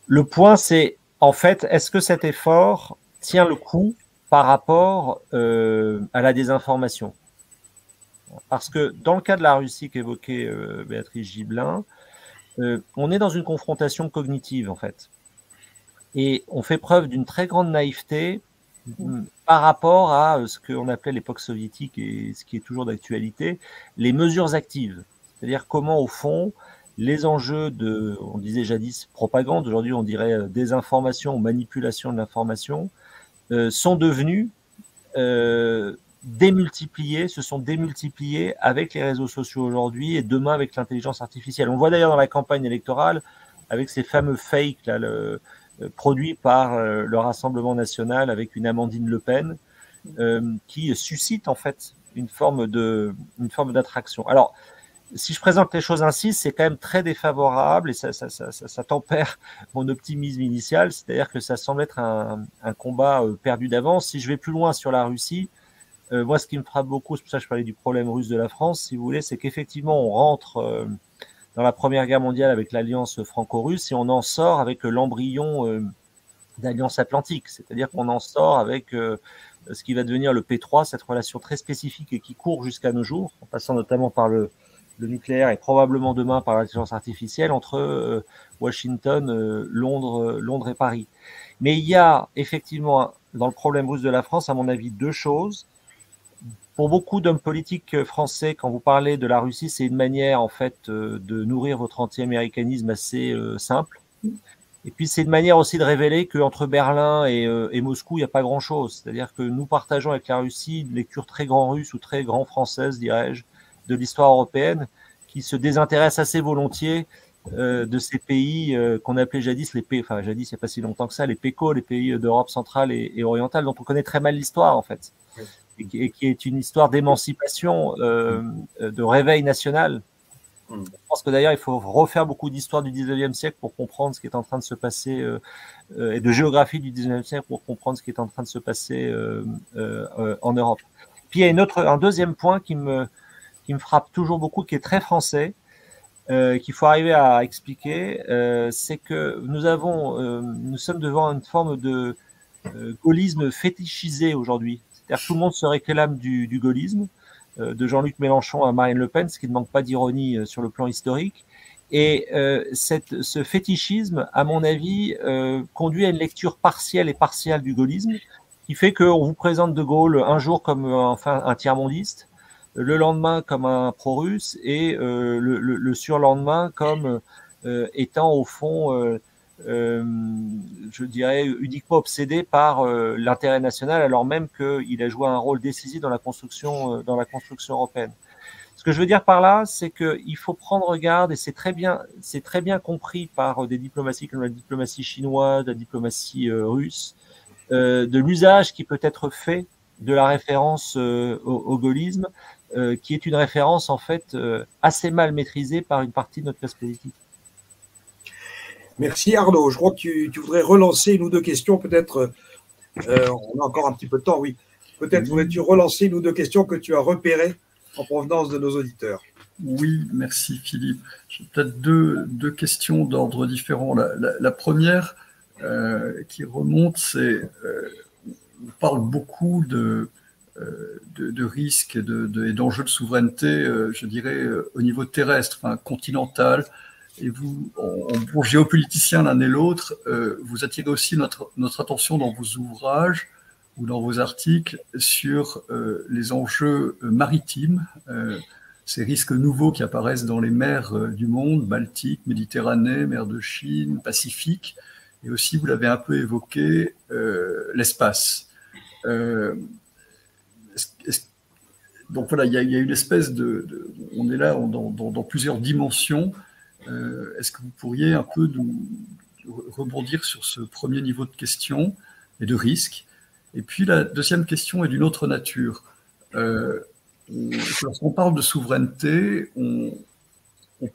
Le point, c'est, en fait, est-ce que cet effort tient le coup par rapport à la désinformation ? Parce que dans le cas de la Russie qu'évoquait Béatrice Gibelin, on est dans une confrontation cognitive, en fait. Et on fait preuve d'une très grande naïveté par rapport à ce qu'on appelait l'époque soviétique et ce qui est toujours d'actualité, les mesures actives. C'est-à-dire comment, au fond, les enjeux on disait jadis propagande, aujourd'hui on dirait désinformation ou manipulation de l'information, sont devenus se sont démultipliés avec les réseaux sociaux aujourd'hui et demain avec l'intelligence artificielle. On voit d'ailleurs dans la campagne électorale avec ces fameux fakes là, produits par le Rassemblement national avec une Amandine Le Pen qui suscite en fait une forme d'attraction. Alors, si je présente les choses ainsi, c'est quand même très défavorable et ça tempère mon optimisme initial, c'est-à-dire que ça semble être un combat perdu d'avance. Si je vais plus loin sur la Russie, moi, ce qui me frappe beaucoup, c'est pour ça que je parlais du problème russe de la France, si vous voulez, c'est qu'effectivement, on rentre dans la Première Guerre mondiale avec l'alliance franco-russe et on en sort avec l'embryon d'alliance atlantique, c'est-à-dire qu'on en sort avec ce qui va devenir le P3, cette relation très spécifique et qui court jusqu'à nos jours, en passant notamment par le nucléaire et probablement demain par l'intelligence artificielle entre Washington, Londres et Paris. Mais il y a effectivement, dans le problème russe de la France, à mon avis, deux choses. pour beaucoup d'hommes politiques français, quand vous parlez de la Russie, c'est une manière en fait de nourrir votre anti-américanisme assez simple. Et puis c'est une manière aussi de révéler qu'entre Berlin et Moscou, il n'y a pas grand-chose. C'est-à-dire que nous partageons avec la Russie une lecture très grand russe ou très grand française, dirais-je, de l'histoire européenne, qui se désintéresse assez volontiers de ces pays qu'on appelait jadis les pays, enfin jadis il n'y a pas si longtemps que ça, les PECO, les pays d'Europe centrale et orientale, dont on connaît très mal l'histoire en fait, et qui est une histoire d'émancipation, de réveil national. Je pense que d'ailleurs il faut refaire beaucoup d'histoire du 19e siècle pour comprendre ce qui est en train de se passer, et de géographie du 19e siècle pour comprendre ce qui est en train de se passer en Europe. Puis il y a un deuxième point qui me frappe toujours beaucoup, qui est très français, qu'il faut arriver à expliquer, c'est que nous sommes devant une forme de gaullisme fétichisé aujourd'hui. C'est-à-dire que tout le monde se réclame du gaullisme, de Jean-Luc Mélenchon à Marine Le Pen, ce qui ne manque pas d'ironie sur le plan historique. Et ce fétichisme, à mon avis, conduit à une lecture partielle et partiale du gaullisme, qui fait qu'on vous présente De Gaulle un jour comme un tiers-mondiste, le lendemain comme un pro-russe et le surlendemain comme étant au fond, je dirais, uniquement obsédé par l'intérêt national, alors même qu'il a joué un rôle décisif dans la construction européenne. Ce que je veux dire par là, c'est qu'il faut prendre garde, et c'est très bien compris par des diplomaties comme la diplomatie chinoise, la diplomatie russe, de l'usage qui peut être fait de la référence au gaullisme, qui est une référence en fait assez mal maîtrisée par une partie de notre classe politique. Merci Arnaud. Je crois que tu voudrais relancer une ou deux questions, peut-être. On a encore un petit peu de temps, oui. Peut-être voudrais-tu relancer une ou deux questions que tu as repérées en provenance de nos auditeurs. Oui, merci Philippe. J'ai peut-être deux questions d'ordre différent. La première qui remonte, c'est on parle beaucoup de risques et d'enjeux de souveraineté, je dirais, au niveau terrestre, enfin continental. Et vous, en bon géopoliticien l'un et l'autre, vous attirez aussi notre attention dans vos ouvrages ou dans vos articles sur les enjeux maritimes, ces risques nouveaux qui apparaissent dans les mers du monde, Baltique, Méditerranée, mer de Chine, Pacifique, et aussi, vous l'avez un peu évoqué, l'espace. Donc voilà, il y a une espèce on est là dans plusieurs dimensions. Est-ce que vous pourriez un peu nous rebondir sur ce premier niveau de question et de risque? Et puis la deuxième question est d'une autre nature. Lorsqu'on parle de souveraineté, on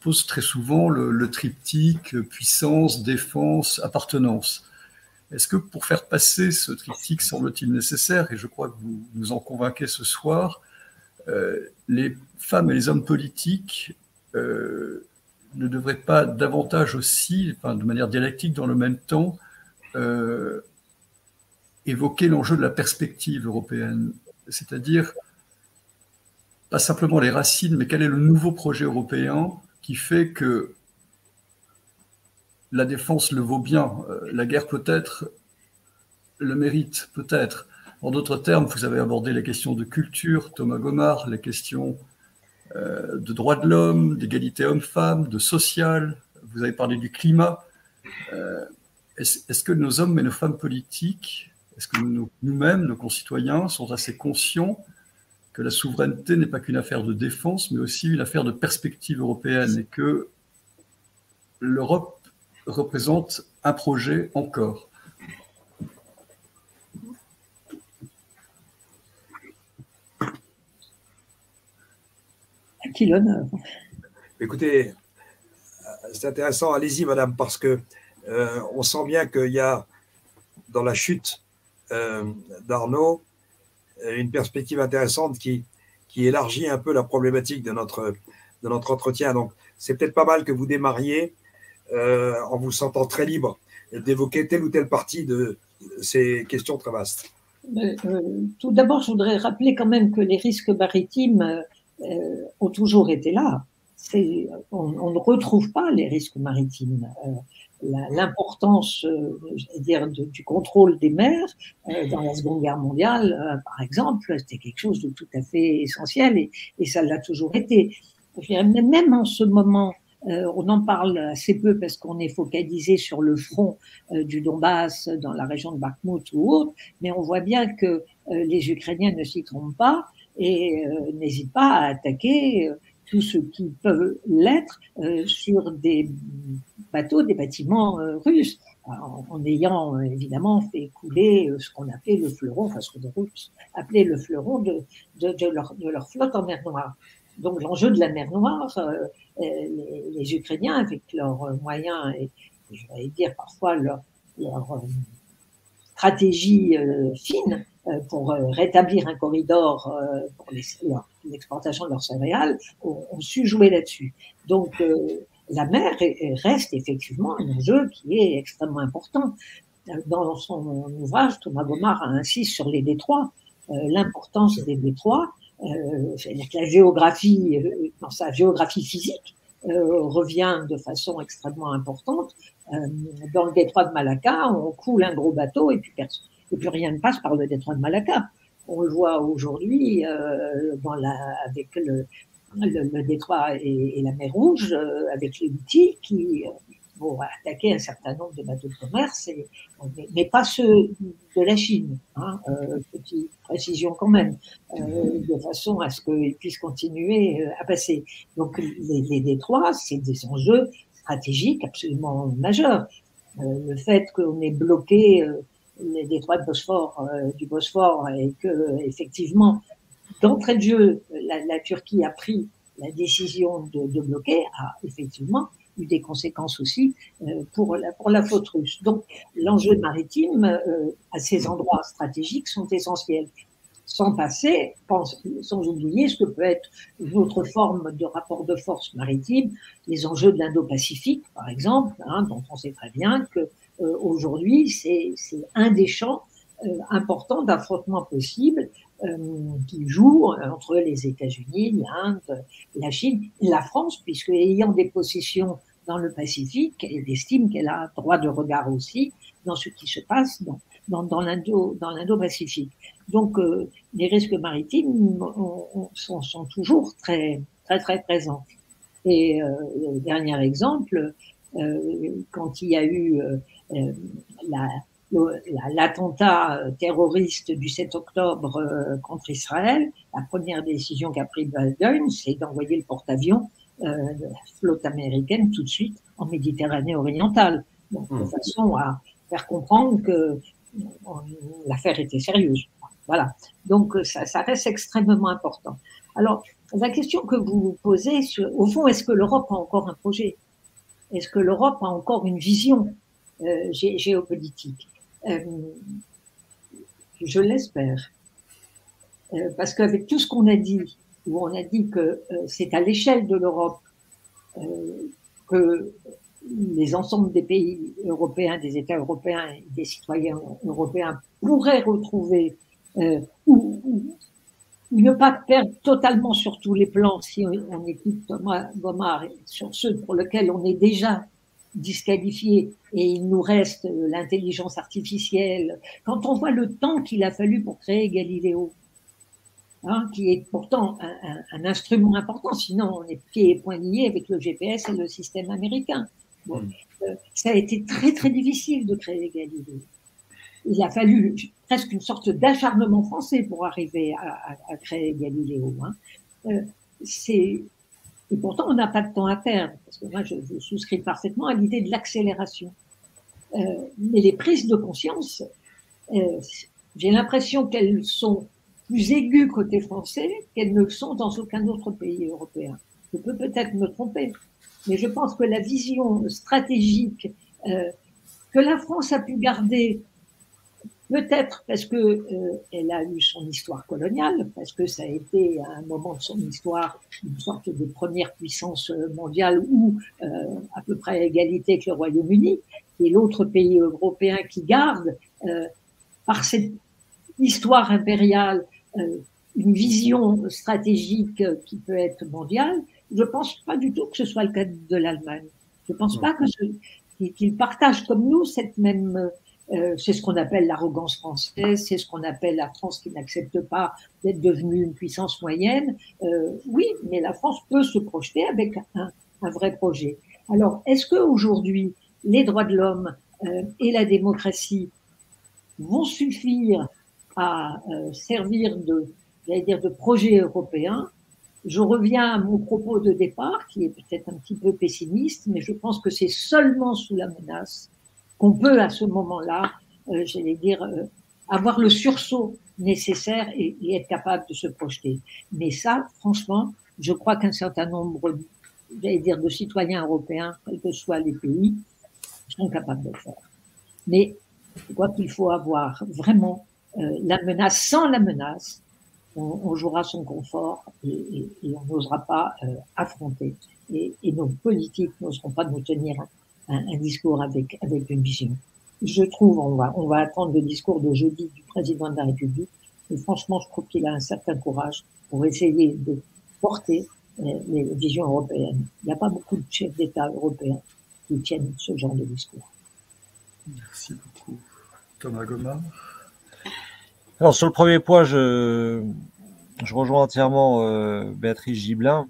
pose très souvent le triptyque puissance, défense, appartenance. Est-ce que pour faire passer ce triptyque semble-t-il nécessaire, et je crois que vous nous en convainquez ce soir, les femmes et les hommes politiques ne devraient pas davantage aussi, enfin, de manière dialectique dans le même temps, évoquer l'enjeu de la perspective européenne, c'est-à-dire pas simplement les racines, mais quel est le nouveau projet européen qui fait que la défense le vaut bien, la guerre peut-être le mérite, peut-être. En d'autres termes, vous avez abordé les questions de culture, Thomas Gomard, les questions de droits de l'homme, d'égalité homme-femme, de social, vous avez parlé du climat. Est-ce que nos hommes et nos femmes politiques, est-ce que nous-mêmes, nos concitoyens, sont assez conscients que la souveraineté n'est pas qu'une affaire de défense, mais aussi une affaire de perspective européenne, et que l'Europe représente un projet encore? À qui l'honneur? Écoutez, c'est intéressant, allez-y madame, parce que on sent bien qu'il y a dans la chute d'Arnaud une perspective intéressante qui élargit un peu la problématique de notre entretien. Donc c'est peut-être pas mal que vous démarriez en vous sentant très libre d'évoquer telle ou telle partie de ces questions très vastes. Tout d'abord, je voudrais rappeler quand même que les risques maritimes ont toujours été là. on ne retrouve pas les risques maritimes. L'importance du contrôle des mers dans la Seconde Guerre mondiale, par exemple, c'était quelque chose de tout à fait essentiel et ça l'a toujours été. Même en ce moment, on en parle assez peu parce qu'on est focalisé sur le front du Donbass, dans la région de Bakhmut ou autre, mais on voit bien que les Ukrainiens ne s'y trompent pas et n'hésitent pas à attaquer tout ce qui peut l'être sur des bateaux, des bâtiments russes, en ayant évidemment fait couler ce qu'on appelait le fleuron, enfin ce que les Russes appelaient le fleuron de leur flotte en mer Noire. Donc l'enjeu de la mer Noire, les Ukrainiens, avec leurs moyens et je vais dire parfois leur stratégie fine pour rétablir un corridor pour l'exportation de leurs céréales, ont su jouer là-dessus. Donc la mer reste effectivement un enjeu qui est extrêmement important. Dans son ouvrage, Thomas Gomard insiste sur les détroits, l'importance des détroits. La géographie, dans sa géographie physique, revient de façon extrêmement importante. Dans le détroit de Malacca, on coule un gros bateau et puis rien ne passe par le détroit de Malacca. On le voit aujourd'hui avec le détroit et la mer Rouge, avec les Houthis qui vont attaquer un certain nombre de bateaux de commerce, mais pas ceux de la Chine, petite précision quand même, de façon à ce qu'ils puissent continuer à passer. Donc les détroits, c'est des enjeux stratégiques absolument majeurs. Le fait qu'on ait bloqué les détroits du Bosphore et que effectivement, d'entrée de jeu, la Turquie a pris la décision de bloquer, a effectivement eu des conséquences aussi pour la flotte russe. Donc, l'enjeu maritime à ces endroits stratégiques sont essentiels. Sans oublier ce que peut être une autre forme de rapport de force maritime, les enjeux de l'Indo-Pacifique, par exemple, dont on sait très bien que aujourd'hui, c'est un des champs importants d'affrontement possible qui joue entre les États-Unis, l'Inde, la Chine, la France, puisque ayant des possessions dans le Pacifique, elle estime qu'elle a droit de regard aussi dans ce qui se passe dans l'Indo-Pacifique. Donc, les risques maritimes sont toujours très, très, très présents. Et dernier exemple, quand il y a eu l'attentat terroriste du 7 octobre contre Israël, la première décision qu'a prise Biden, c'est d'envoyer le porte-avions de la flotte américaine tout de suite en Méditerranée orientale, donc, de façon à faire comprendre que l'affaire était sérieuse. Voilà. Donc, ça reste extrêmement important. Alors, la question que vous vous posez, au fond, est-ce que l'Europe a encore un projet? Est-ce que l'Europe a encore une vision géopolitique? Je l'espère. Parce qu'avec tout ce qu'on a dit, où on a dit que c'est à l'échelle de l'Europe que les ensembles des pays européens, des États européens et des citoyens européens pourraient retrouver ou ne pas perdre totalement sur tous les plans, si on écoute Thomas Gomard, sur ceux pour lesquels on est déjà disqualifié et il nous reste l'intelligence artificielle. Quand on voit le temps qu'il a fallu pour créer Galiléo, qui est pourtant un instrument important, sinon on est pieds et poings liés avec le GPS et le système américain. Bon, ça a été très très difficile de créer Galiléo. Il a fallu presque une sorte d'acharnement français pour arriver à créer Galiléo. Et pourtant, on n'a pas de temps à perdre, parce que moi, je souscris parfaitement à l'idée de l'accélération. Mais les prises de conscience, j'ai l'impression qu'elles sont plus aiguës côté français qu'elles ne le sont dans aucun autre pays européen. Je peux peut-être me tromper, mais je pense que la vision stratégique que la France a pu garder, peut-être parce que elle a eu son histoire coloniale, parce que ça a été à un moment de son histoire une sorte de première puissance mondiale ou à peu près à égalité avec le Royaume-Uni, et l'autre pays européen qui garde par cette histoire impériale une vision stratégique qui peut être mondiale, je pense pas du tout que ce soit le cas de l'Allemagne. Je pense pas qu'ils partagent comme nous cette même, c'est ce qu'on appelle l'arrogance française, c'est ce qu'on appelle la France qui n'accepte pas d'être devenue une puissance moyenne. Oui, mais la France peut se projeter avec un vrai projet. Alors, est-ce qu'aujourd'hui, les droits de l'homme et la démocratie vont suffire à servir de projet européen? Je reviens à mon propos de départ, qui est peut-être un petit peu pessimiste, mais je pense que c'est seulement sous la menace qu'on peut, à ce moment-là, avoir le sursaut nécessaire et être capable de se projeter. Mais ça, franchement, je crois qu'un certain nombre, de citoyens européens, quels que soient les pays, sont capables de le faire. Mais je crois qu'il faut avoir vraiment la menace. Sans la menace, on jouera son confort et on n'osera pas affronter. Et nos politiques n'oseront pas nous tenir un discours avec une vision. Je trouve, on va attendre le discours de jeudi du président de la République. Et franchement, je trouve qu'il a un certain courage pour essayer de porter les visions européennes. Il n'y a pas beaucoup de chefs d'État européens qui tiennent ce genre de discours. Merci beaucoup. Thomas Gomard. Alors, sur le premier point, je rejoins entièrement Béatrice Gibelin.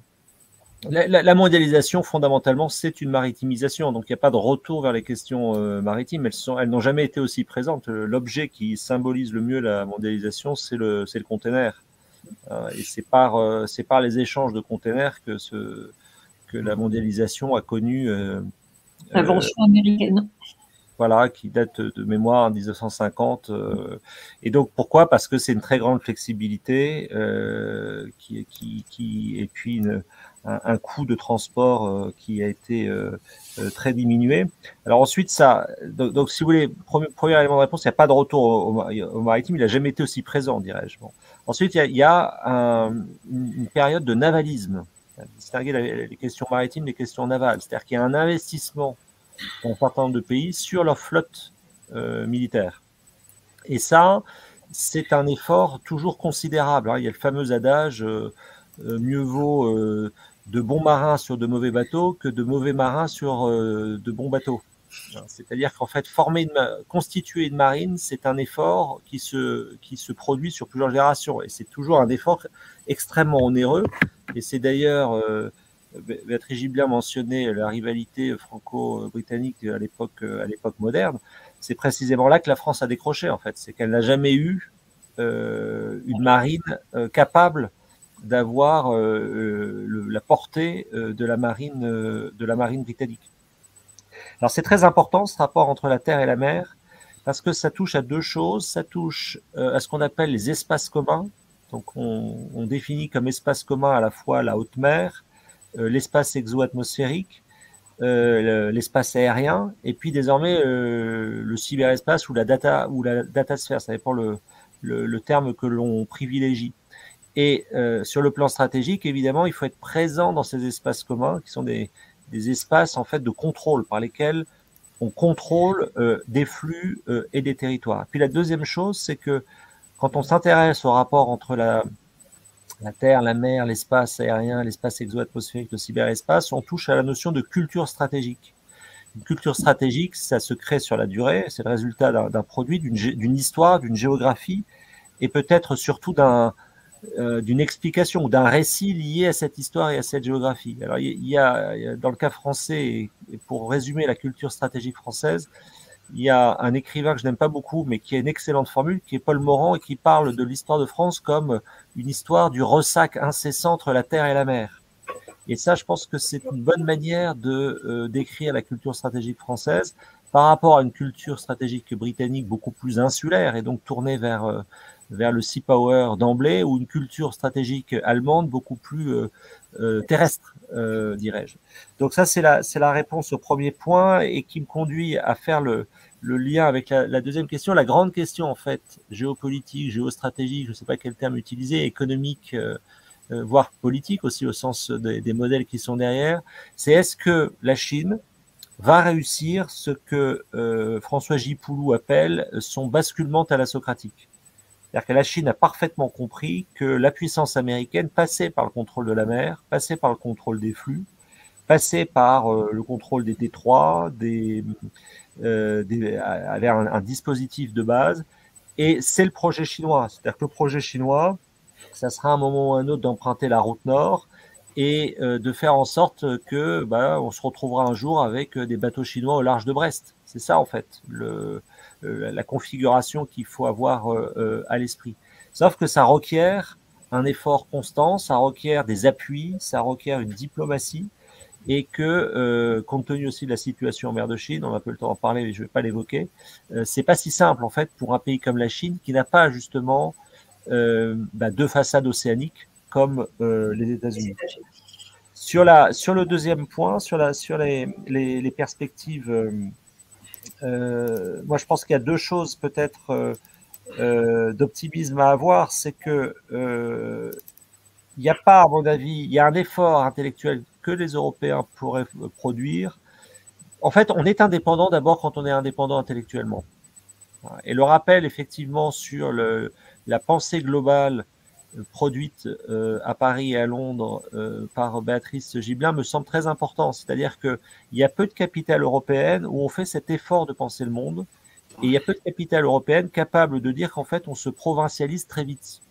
La mondialisation, fondamentalement, c'est une maritimisation. Donc, il n'y a pas de retour vers les questions maritimes. Elles n'ont jamais été aussi présentes. L'objet qui symbolise le mieux la mondialisation, c'est le container. Et c'est par les échanges de containers que la mondialisation a connu. Invention américaine. Voilà, qui date de mémoire en 1950. Et donc, pourquoi? Parce que c'est une très grande flexibilité et puis un coût de transport qui a été très diminué. Alors ensuite, donc si vous voulez, premier élément de réponse, il n'y a pas de retour au maritime, il n'a jamais été aussi présent, dirais-je. Bon. Ensuite, il y a une période de navalisme, distinguer les questions maritimes des questions navales, c'est-à-dire qu'il y a un investissement dans un certain nombre de pays sur leur flotte militaire. Et ça, c'est un effort toujours considérable. Il y a le fameux adage mieux vaut de bons marins sur de mauvais bateaux que de mauvais marins sur de bons bateaux. C'est-à-dire qu'en fait, constituer une marine, c'est un effort qui se produit sur plusieurs générations. Et c'est toujours un effort extrêmement onéreux. Et c'est d'ailleurs, Béatrice Gibelin mentionnait la rivalité franco-britannique à l'époque moderne. C'est précisément là que la France a décroché, en fait. C'est qu'elle n'a jamais eu une marine capable d'avoir la portée de la marine britannique. Alors c'est très important ce rapport entre la terre et la mer parce que ça touche à deux choses. Ça touche à ce qu'on appelle les espaces communs. Donc on définit comme espace commun à la fois la haute mer, l'espace exo-atmosphérique, l'espace aérien et puis désormais le cyberespace ou la datasphère. Ça dépend le terme que l'on privilégie. Et sur le plan stratégique, évidemment, il faut être présent dans ces espaces communs qui sont des espaces en fait de contrôle par lesquels on contrôle des flux et des territoires. Puis la deuxième chose, c'est que quand on s'intéresse au rapport entre la terre, la mer, l'espace aérien, l'espace exo-atmosphérique, le cyberespace, on touche à la notion de culture stratégique. Une culture stratégique, ça se crée sur la durée, c'est le résultat d'un produit, d'une histoire, d'une géographie et peut-être surtout d'une explication ou d'un récit lié à cette histoire et à cette géographie. Alors, il y a dans le cas français, et pour résumer la culture stratégique française, il y a un écrivain que je n'aime pas beaucoup, mais qui a une excellente formule, qui est Paul Morand, et qui parle de l'histoire de France comme une histoire du ressac incessant entre la terre et la mer. Et ça, je pense que c'est une bonne manière de décrire la culture stratégique française par rapport à une culture stratégique britannique beaucoup plus insulaire et donc tournée vers le sea power d'emblée, ou une culture stratégique allemande beaucoup plus terrestre, dirais-je. Donc ça, c'est la réponse au premier point et qui me conduit à faire le lien avec la deuxième question, la grande question en fait, géopolitique, géostratégique, je ne sais pas quel terme utiliser, économique, voire politique aussi au sens des modèles qui sont derrière, c'est est-ce que la Chine va réussir ce que François J. Poulou appelle son basculement thalassocratique. C'est-à-dire que la Chine a parfaitement compris que la puissance américaine passait par le contrôle de la mer, passait par le contrôle des flux, passait par le contrôle des détroits, avait un dispositif de base. Et c'est le projet chinois. C'est-à-dire que le projet chinois, ça sera un moment ou un autre d'emprunter la route nord et de faire en sorte que on se retrouvera un jour avec des bateaux chinois au large de Brest. C'est ça en fait la configuration qu'il faut avoir à l'esprit. Sauf que ça requiert un effort constant, ça requiert des appuis, ça requiert une diplomatie et que compte tenu aussi de la situation en mer de Chine, on a peu le temps d'en parler mais je ne vais pas l'évoquer, c'est pas si simple en fait pour un pays comme la Chine qui n'a pas justement deux façades océaniques comme les États-Unis. Sur le deuxième point, sur les perspectives, moi je pense qu'il y a deux choses peut-être d'optimisme à avoir, c'est que il n'y a pas, à mon avis, il y a un effort intellectuel que les Européens pourraient produire. En fait, on est indépendant d'abord quand on est indépendant intellectuellement. Et le rappel, effectivement, sur la pensée globale produite à Paris et à Londres par Béatrice Gibelin me semble très important. C'est-à-dire qu'il y a peu de capitales européennes où on fait cet effort de penser le monde, et il y a peu de capitales européennes capables de dire qu'en fait, on se provincialise très vite.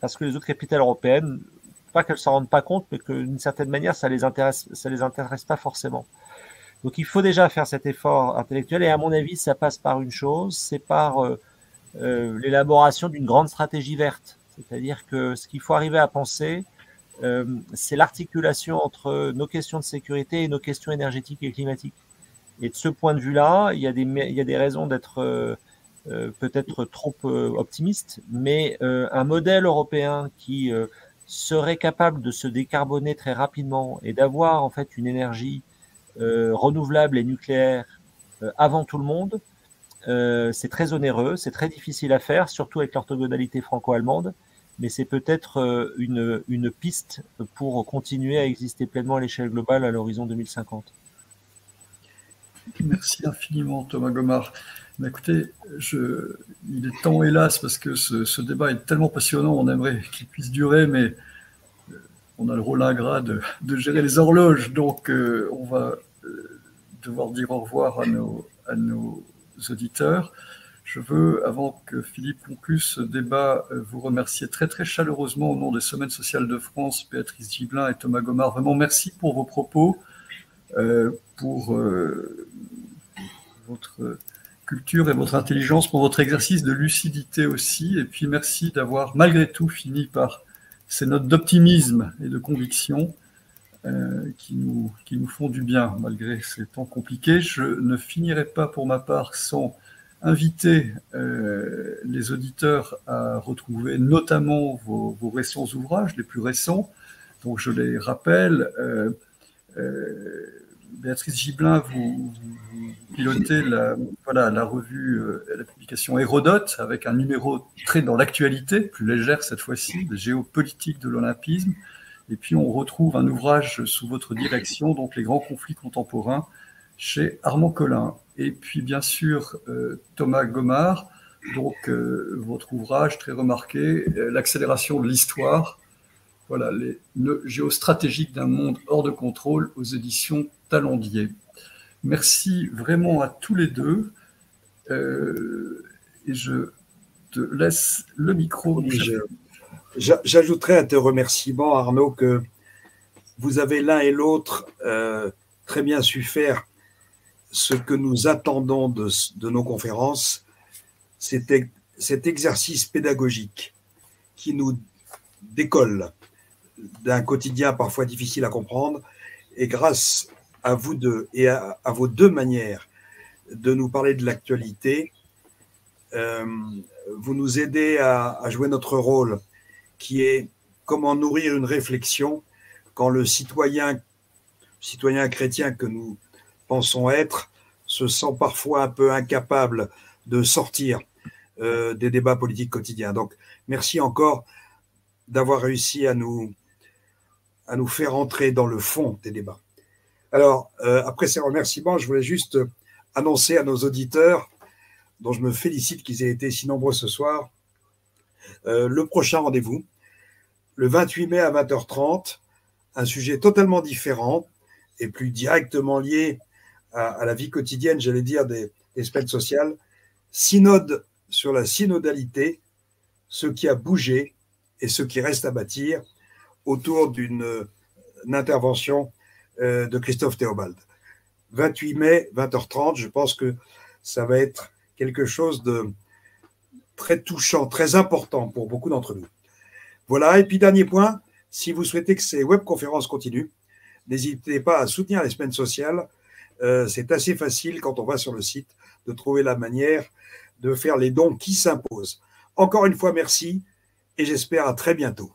Parce que les autres capitales européennes, pas qu'elles s'en rendent pas compte, mais que d'une certaine manière, ça les intéresse pas forcément. Donc il faut déjà faire cet effort intellectuel, et à mon avis, ça passe par une chose, c'est par l'élaboration d'une grande stratégie verte. C'est-à-dire que ce qu'il faut arriver à penser, c'est l'articulation entre nos questions de sécurité et nos questions énergétiques et climatiques. Et de ce point de vue-là, il y a des raisons d'être peut-être trop optimiste, mais un modèle européen qui serait capable de se décarboner très rapidement et d'avoir en fait une énergie renouvelable et nucléaire avant tout le monde, c'est très onéreux, c'est très difficile à faire, surtout avec l'orthogonalité franco-allemande, mais c'est peut-être une piste pour continuer à exister pleinement à l'échelle globale à l'horizon 2050. Merci infiniment, Thomas Gomard. Mais écoutez, il est temps, hélas, parce que ce débat est tellement passionnant, on aimerait qu'il puisse durer, mais on a le rôle ingrat de gérer les horloges, donc on va devoir dire au revoir à nos auditeurs. Je veux, avant que Philippe conclue ce débat, vous remercier très très chaleureusement au nom des Semaines sociales de France, Béatrice Gibelin et Thomas Gomard. Vraiment, merci pour vos propos, pour votre culture et votre intelligence, pour votre exercice de lucidité aussi. Et puis merci d'avoir malgré tout fini par ces notes d'optimisme et de conviction qui nous font du bien malgré ces temps compliqués. Je ne finirai pas pour ma part sans inviter les auditeurs à retrouver notamment vos récents ouvrages, les plus récents. Donc je les rappelle, Béatrice Gibelin, vous pilotez la revue, la publication Hérodote, avec un numéro très dans l'actualité, plus légère cette fois-ci, de géopolitique de l'olympisme. Et puis on retrouve un ouvrage sous votre direction, donc Les grands conflits contemporains, chez Armand Collin. Et puis bien sûr Thomas Gomard, donc votre ouvrage très remarqué, L'accélération de l'histoire, voilà, les nœuds géostratégiques d'un monde hors de contrôle, aux éditions Talendier. Merci vraiment à tous les deux. Et je te laisse le micro. J'ajouterai à tes remerciements, Arnaud, que vous avez l'un et l'autre très bien su faire ce que nous attendons de nos conférences, c'est cet exercice pédagogique qui nous décolle d'un quotidien parfois difficile à comprendre, et grâce à vous deux et à vos deux manières de nous parler de l'actualité, vous nous aidez à jouer notre rôle, qui est comment nourrir une réflexion quand le citoyen chrétien que nous pensons être se sent parfois un peu incapable de sortir des débats politiques quotidiens. Donc, merci encore d'avoir réussi à nous faire entrer dans le fond des débats. Alors, après ces remerciements, je voulais juste annoncer à nos auditeurs, dont je me félicite qu'ils aient été si nombreux ce soir, Le prochain rendez-vous, le 28 mai à 20h30, un sujet totalement différent et plus directement lié à la vie quotidienne, j'allais dire, des semaines sociales. Synode sur la synodalité, ce qui a bougé et ce qui reste à bâtir, autour d'une intervention de Christophe Théobald. 28 mai, 20h30, je pense que ça va être quelque chose de très touchant, très important pour beaucoup d'entre nous. Voilà, et puis dernier point, si vous souhaitez que ces webconférences continuent, n'hésitez pas à soutenir les semaines sociales. C'est assez facile quand on va sur le site de trouver la manière de faire les dons qui s'imposent. Encore une fois, merci et j'espère à très bientôt.